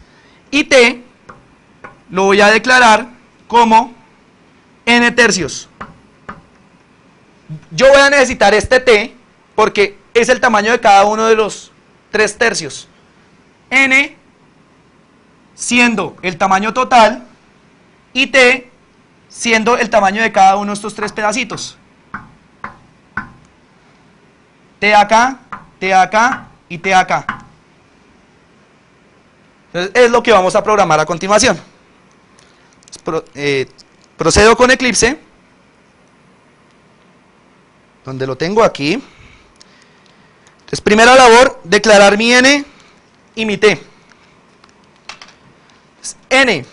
Y t lo voy a declarar como n tercios. Yo voy a necesitar este t porque es el tamaño de cada uno de los 3 tercios. N siendo el tamaño total y t siendo el tamaño de cada uno de estos tres pedacitos. T acá, T acá y T acá. Entonces, es lo que vamos a programar a continuación. Procedo con Eclipse, donde lo tengo aquí. Entonces, primera labor, declarar mi n y mi t. Entonces, n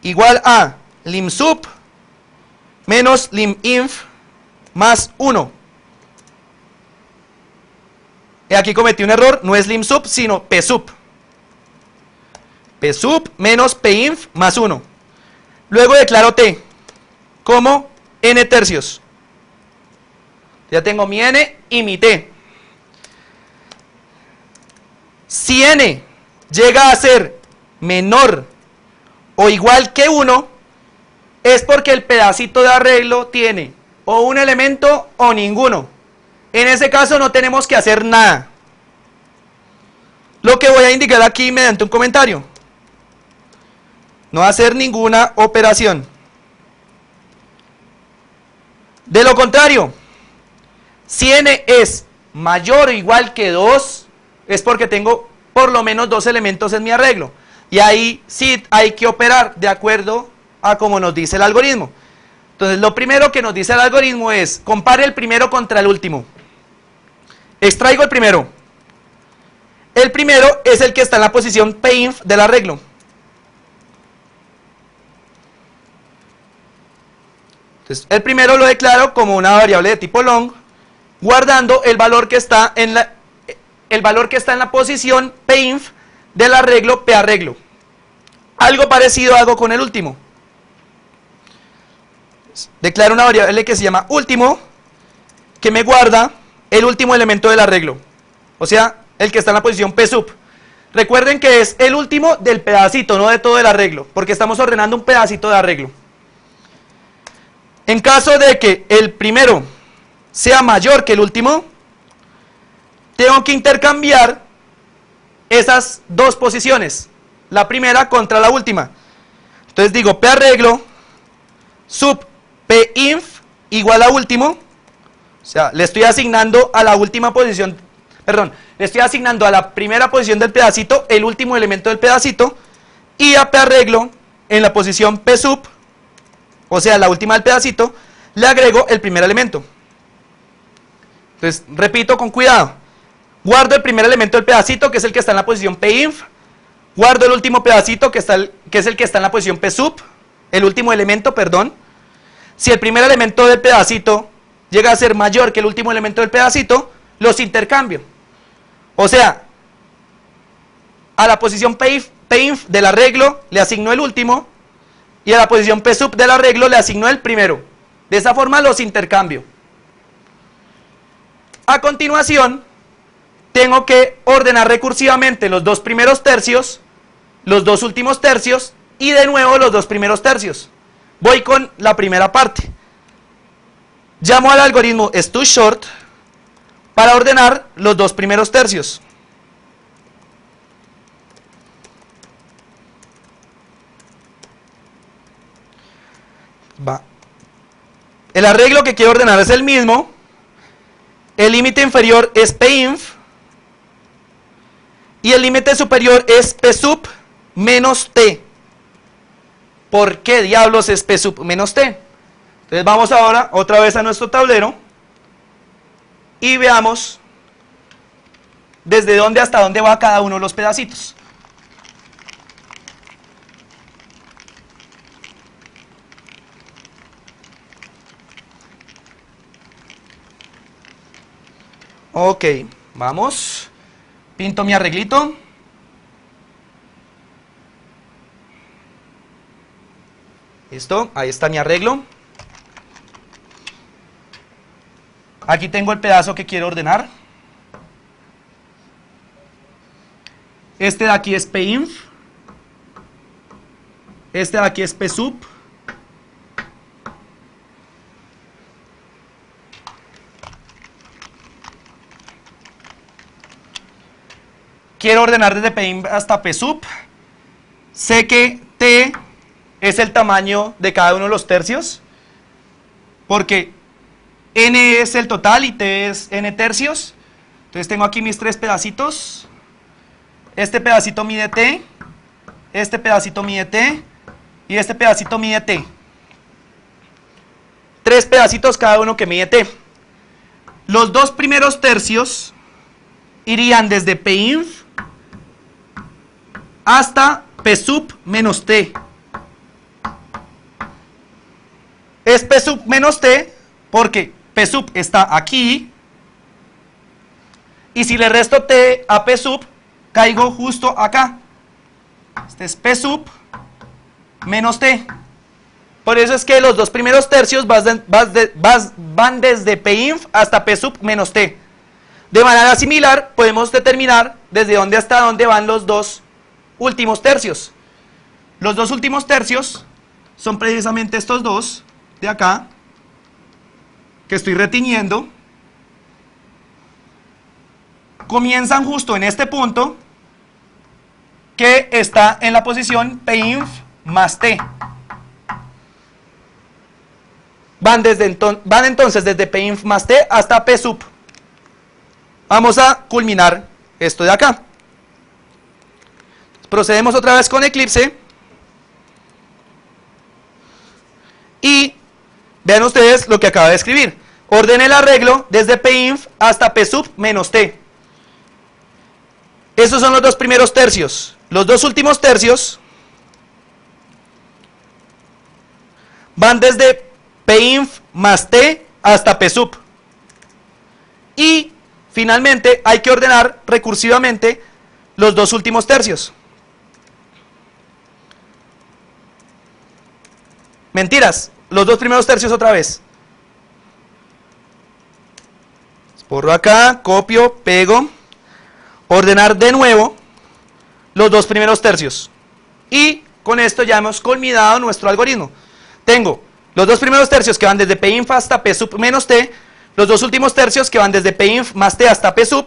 igual a limsub menos liminf más 1. Y aquí cometí un error, no es limsub, sino psub. Psub menos pinf más 1. Luego declaro t como n tercios. Ya tengo mi n y mi t. Si n llega a ser menor o igual que 1, es porque el pedacito de arreglo tiene o un elemento o ninguno. En ese caso no tenemos que hacer nada. Lo que voy a indicar aquí mediante un comentario. No hacer ninguna operación. De lo contrario, si n es mayor o igual que 2, es porque tengo por lo menos 2 elementos en mi arreglo. Y ahí sí hay que operar de acuerdo a como nos dice el algoritmo. Entonces, lo primero que nos dice el algoritmo es, compare el primero contra el último. Extraigo el primero. El primero es el que está en la posición pinf del arreglo. Entonces, el primero lo declaro como una variable de tipo long, guardando el valor que está en la posición pinf del arreglo p-arreglo. Algo parecido hago con el último. Declaro una variable que se llama último, que me guarda el último elemento del arreglo, o sea, el que está en la posición p-sub. Recuerden que es el último del pedacito, no de todo el arreglo, porque estamos ordenando un pedacito de arreglo. En caso de que el primero sea mayor que el último, tengo que intercambiar esas dos posiciones, la primera contra la última. Entonces digo p-arreglo sub p-inf igual a último, o sea, le estoy asignando a la última posición, perdón, le estoy asignando a la primera posición del pedacito el último elemento del pedacito, y a p-arreglo en la posición p-sub, o sea, la última del pedacito, le agrego el primer elemento. Entonces, repito con cuidado. Guardo el primer elemento del pedacito, que es el que está en la posición p-inf. Guardo el último pedacito, que es el que está en la posición p-sub. El último elemento, perdón. Si el primer elemento del pedacito llega a ser mayor que el último elemento del pedacito, los intercambio. O sea, a la posición p-inf del arreglo le asigno el último, y a la posición p-sub del arreglo le asigno el primero. De esa forma los intercambio. A continuación, tengo que ordenar recursivamente los dos primeros tercios, los dos últimos tercios y de nuevo los dos primeros tercios. Voy con la primera parte. Llamo al algoritmo stoShort para ordenar los dos primeros tercios. El arreglo que quiero ordenar es el mismo. El límite inferior es pinf y el límite superior es p-sub menos t. ¿Por qué diablos es p-sub menos t? Entonces vamos ahora otra vez a nuestro tablero y veamos desde dónde hasta dónde va cada uno de los pedacitos. Ok, vamos. Pinto mi arreglito. Listo, ahí está mi arreglo. Aquí tengo el pedazo que quiero ordenar. Este de aquí es pinf. Este de aquí es p-sub. Quiero ordenar desde pinf hasta p-sub. Sé que t es el tamaño de cada uno de los tercios, porque n es el total y t es n tercios. Entonces tengo aquí mis tres pedacitos. Este pedacito mide t, este pedacito mide t y este pedacito mide t. Tres pedacitos cada uno que mide t. Los dos primeros tercios irían desde Pinf hasta P sub menos t. Es P sub menos t porque P sub está aquí, y si le resto t a P sub, caigo justo acá. Este es P sub menos t. Por eso es que los dos primeros tercios van desde Pinf hasta P sub menos t. De manera similar, podemos determinar desde dónde hasta dónde van los dos últimos tercios. Los dos últimos tercios son precisamente estos dos de acá, que estoy retiñendo. Comienzan justo en este punto, que está en la posición Pinf más t. Van entonces desde Pinf más t hasta P sub. Vamos a culminar esto de acá. Procedemos otra vez con Eclipse. Y vean ustedes lo que acaba de escribir. Ordene el arreglo desde Pinf hasta P sub menos t. Esos son los dos primeros tercios. Los dos últimos tercios van desde Pinf más t hasta P sub. Y finalmente hay que ordenar recursivamente los dos últimos tercios. Mentiras, los dos primeros tercios otra vez. Borro acá, copio, pego. Ordenar de nuevo los dos primeros tercios. Y con esto ya hemos culminado nuestro algoritmo. Tengo los dos primeros tercios que van desde Pinf hasta P sub menos t, los dos últimos tercios que van desde Pinf más t hasta P sub,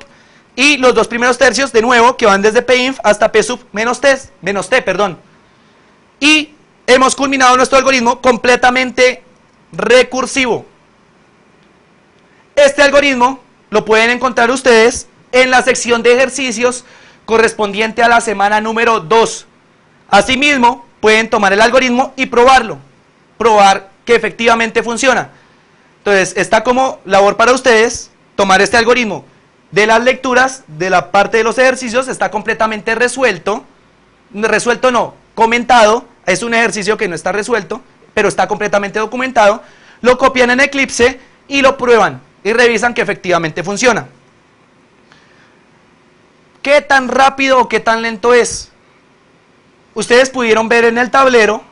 y los dos primeros tercios de nuevo que van desde Pinf hasta P sub menos t, y hemos culminado nuestro algoritmo completamente recursivo. Este algoritmo lo pueden encontrar ustedes en la sección de ejercicios correspondiente a la semana número 2. Asimismo, pueden tomar el algoritmo y probarlo, probar que efectivamente funciona. Entonces, está como labor para ustedes tomar este algoritmo de las lecturas, de la parte de los ejercicios. Está completamente resuelto, comentado. Es un ejercicio que no está resuelto, pero está completamente documentado. Lo copian en Eclipse y lo prueban y revisan que efectivamente funciona. ¿Qué tan rápido o qué tan lento es? Ustedes pudieron ver en el tablero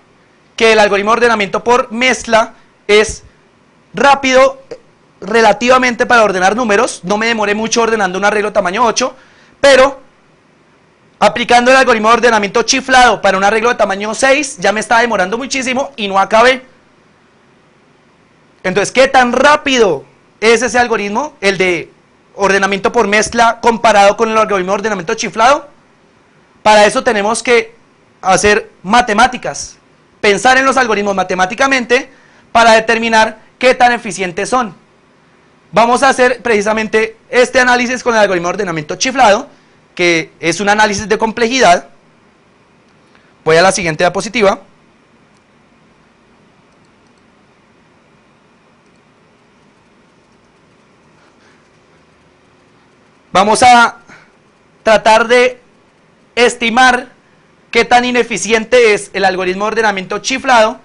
que el algoritmo de ordenamiento por mezcla es rápido relativamente para ordenar números. No me demoré mucho ordenando un arreglo tamaño 8, pero aplicando el algoritmo de ordenamiento chiflado para un arreglo de tamaño 6 ya me estaba demorando muchísimo y no acabé. Entonces, ¿qué tan rápido es ese algoritmo, el de ordenamiento por mezcla, comparado con el algoritmo de ordenamiento chiflado? Para eso tenemos que hacer matemáticas, pensar en los algoritmos matemáticamente para determinar qué tan eficientes son. Vamos a hacer precisamente este análisis con el algoritmo de ordenamiento chiflado, que es un análisis de complejidad. Voy a la siguiente diapositiva. Vamos a tratar de estimar qué tan ineficiente es el algoritmo de ordenamiento chiflado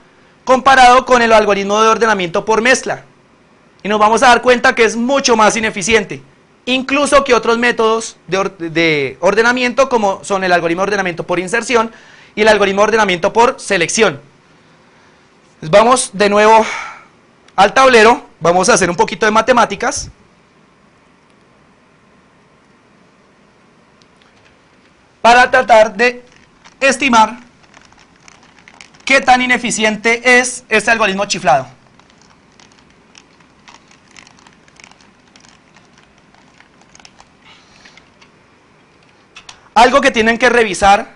comparado con el algoritmo de ordenamiento por mezcla. Y nos vamos a dar cuenta que es mucho más ineficiente, incluso que otros métodos de ordenamiento, como son el algoritmo de ordenamiento por inserción y el algoritmo de ordenamiento por selección. Entonces vamos de nuevo al tablero, vamos a hacer un poquito de matemáticas. Para tratar de estimar qué tan ineficiente es este algoritmo chiflado. Algo que tienen que revisar,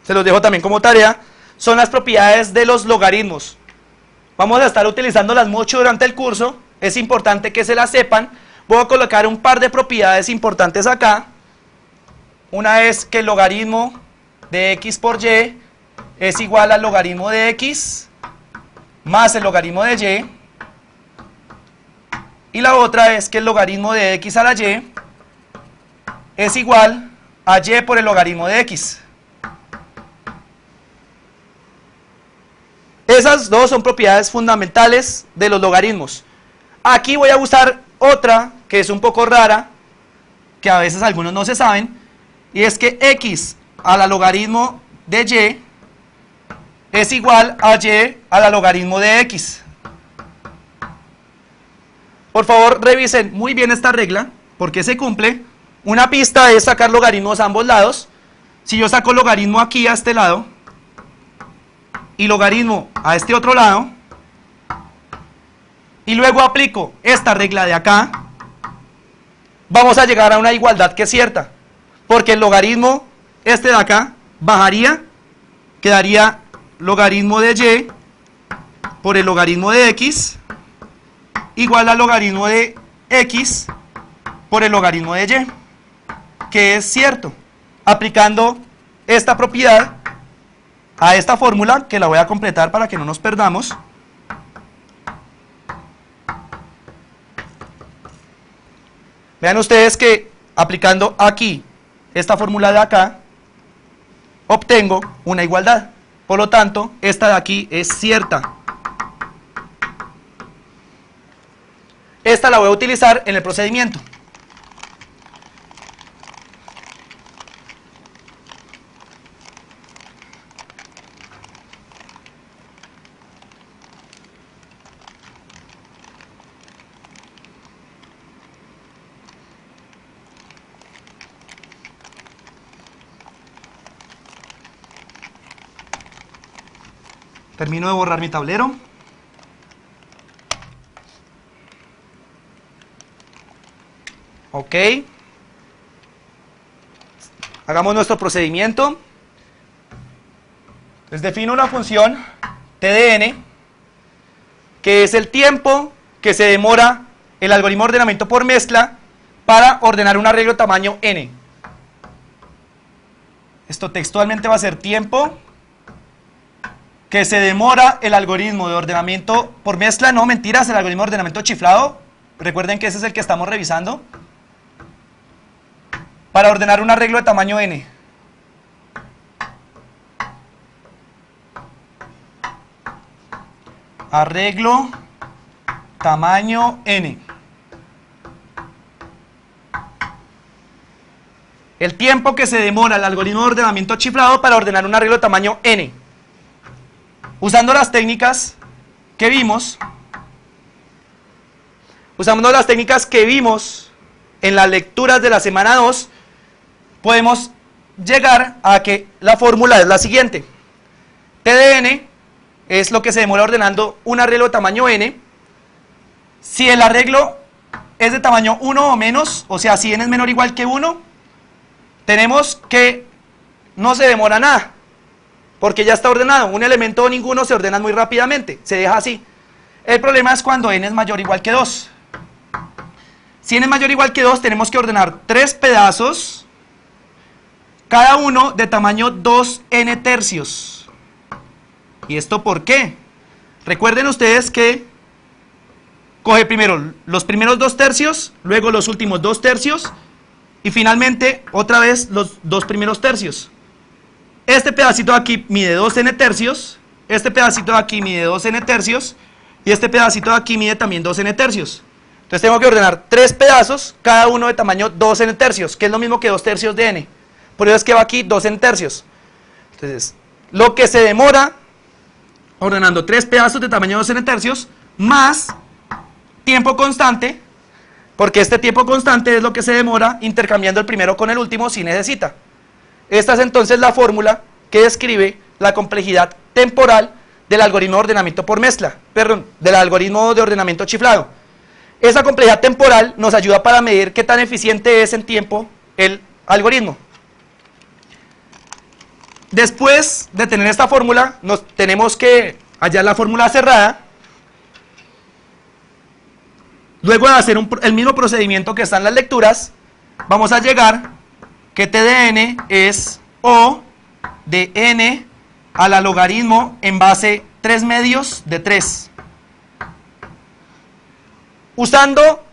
se los dejo también como tarea, son las propiedades de los logaritmos. Vamos a estar utilizándolas mucho durante el curso, es importante que se las sepan. Voy a colocar un par de propiedades importantes acá. Una es que el logaritmo de x por y es igual al logaritmo de x más el logaritmo de y. Y la otra es que el logaritmo de x a la y es igual a y por el logaritmo de x. Esas dos son propiedades fundamentales de los logaritmos. Aquí voy a usar otra que es un poco rara, que a veces algunos no se saben, y es que x a la logaritmo de y es igual a y a la logaritmo de x. Por favor, revisen muy bien esta regla, porque se cumple. Una pista es sacar logaritmos a ambos lados. Si yo saco logaritmo aquí a este lado, y logaritmo a este otro lado, y luego aplico esta regla de acá, vamos a llegar a una igualdad que es cierta, porque el logaritmo este de acá bajaría, quedaría logaritmo de y por el logaritmo de x igual al logaritmo de x por el logaritmo de y, que es cierto, aplicando esta propiedad a esta fórmula, que la voy a completar para que no nos perdamos. Vean ustedes que aplicando aquí esta fórmula de acá, obtengo una igualdad. Por lo tanto, esta de aquí es cierta. Esta la voy a utilizar en el procedimiento. Termino de borrar mi tablero. Ok. Hagamos nuestro procedimiento. Les defino una función t de n, que es el tiempo que se demora el algoritmo de ordenamiento por mezcla para ordenar un arreglo de tamaño n. Esto textualmente va a ser tiempo que se demora el algoritmo de ordenamiento por mezcla, no mentiras, el algoritmo de ordenamiento chiflado, recuerden que ese es el que estamos revisando, para ordenar un arreglo de tamaño n. Arreglo tamaño n. El tiempo que se demora el algoritmo de ordenamiento chiflado para ordenar un arreglo de tamaño n. Usando las técnicas que vimos, en las lecturas de la semana 2, podemos llegar a que la fórmula es la siguiente. T de n es lo que se demora ordenando un arreglo de tamaño n. Si el arreglo es de tamaño 1 o menos, o sea, si n es menor o igual que 1, tenemos que no se demora nada, porque ya está ordenado. Un elemento o ninguno se ordena muy rápidamente, se deja así. El problema es cuando n es mayor o igual que 2. Si n es mayor o igual que 2, tenemos que ordenar 3 pedazos, cada uno de tamaño 2n tercios. ¿Y esto por qué? Recuerden ustedes que coge primero los primeros 2 tercios, luego los últimos 2 tercios, y finalmente otra vez los 2 primeros tercios. Este pedacito de aquí mide 2n tercios, este pedacito de aquí mide 2n tercios, y este pedacito de aquí mide también 2n tercios. Entonces tengo que ordenar 3 pedazos, cada uno de tamaño 2n tercios, que es lo mismo que 2 tercios de n. Por eso es que va aquí 2n tercios. Entonces, lo que se demora ordenando 3 pedazos de tamaño 2n tercios, más tiempo constante, porque este tiempo constante es lo que se demora intercambiando el primero con el último si necesita. Esta es entonces la fórmula que describe la complejidad temporal del algoritmo de ordenamiento por mezcla, perdón, del algoritmo de ordenamiento chiflado. Esa complejidad temporal nos ayuda para medir qué tan eficiente es en tiempo el algoritmo. Después de tener esta fórmula, nos tenemos que hallar la fórmula cerrada. Luego de hacer el mismo procedimiento que está en las lecturas, vamos a llegar que t de n es O de n a la logaritmo en base 3 medios de 3. Usando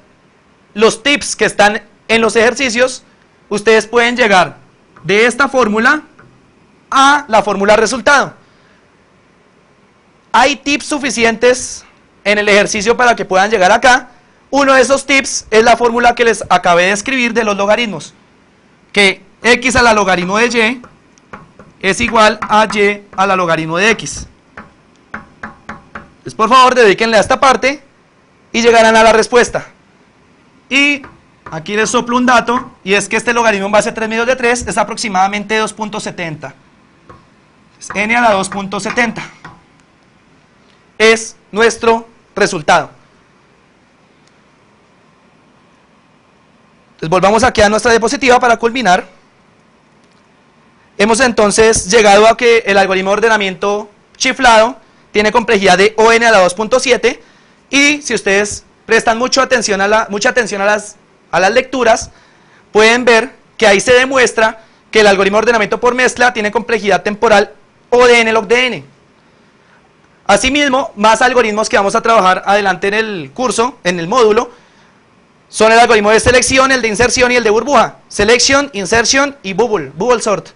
los tips que están en los ejercicios, ustedes pueden llegar de esta fórmula a la fórmula resultado. Hay tips suficientes en el ejercicio para que puedan llegar acá. Uno de esos tips es la fórmula que les acabé de escribir de los logaritmos, que x a la logaritmo de y es igual a y a la logaritmo de x. Entonces, por favor, dedíquenle a esta parte y llegarán a la respuesta. Y aquí les soplo un dato, y es que este logaritmo en base 3 medios de 3 es aproximadamente 2.70. N a la 2.70 es nuestro resultado. Entonces volvamos aquí a nuestra diapositiva para culminar. Hemos entonces llegado a que el algoritmo de ordenamiento chiflado tiene complejidad de ON a la 2.7, y si ustedes prestan mucha atención a las lecturas, pueden ver que ahí se demuestra que el algoritmo de ordenamiento por mezcla tiene complejidad temporal O de n log de n. Asimismo, más algoritmos que vamos a trabajar adelante en el curso, en el módulo, son el algoritmo de selección, el de inserción y el de burbuja. Selection, insertion y bubble sort.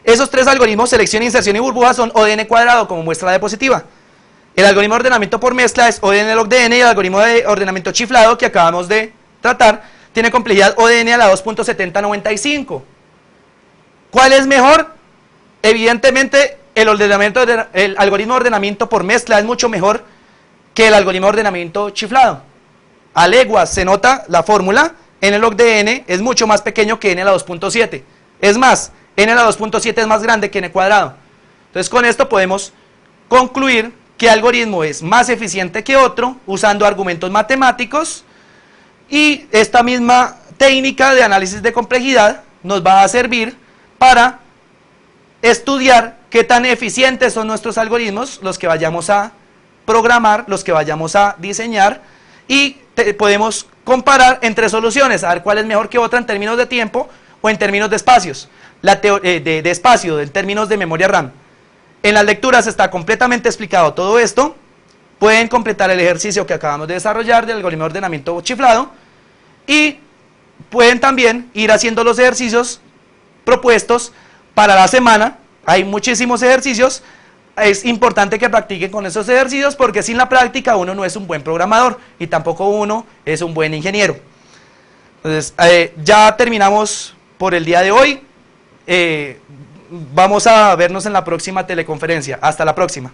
Esos tres algoritmos, selección, inserción y burbuja, son O de n cuadrado, como muestra la diapositiva. El algoritmo de ordenamiento por mezcla es O de n log de n, y el algoritmo de ordenamiento chiflado que acabamos de tratar tiene complejidad O de n a la 2.7095. ¿Cuál es mejor? Evidentemente, el algoritmo de ordenamiento por mezcla es mucho mejor que el algoritmo de ordenamiento chiflado. A leguas se nota la fórmula, n log de n es mucho más pequeño que n a la 2.7. Es más, n a la 2.7 es más grande que n cuadrado. Entonces con esto podemos concluir qué algoritmo es más eficiente que otro, usando argumentos matemáticos, y esta misma técnica de análisis de complejidad nos va a servir para estudiar qué tan eficientes son nuestros algoritmos, los que vayamos a programar, los que vayamos a diseñar, y podemos comparar entre soluciones, a ver cuál es mejor que otra en términos de tiempo o en términos de espacios, de espacio, en términos de memoria RAM. En las lecturas está completamente explicado todo esto. Pueden completar el ejercicio que acabamos de desarrollar del algoritmo de ordenamiento chiflado, y pueden también ir haciendo los ejercicios propuestos para la semana. Hay muchísimos ejercicios. Es importante que practiquen con esos ejercicios, porque sin la práctica uno no es un buen programador y tampoco uno es un buen ingeniero. Entonces, ya terminamos por el día de hoy. Vamos a vernos en la próxima teleconferencia. Hasta la próxima.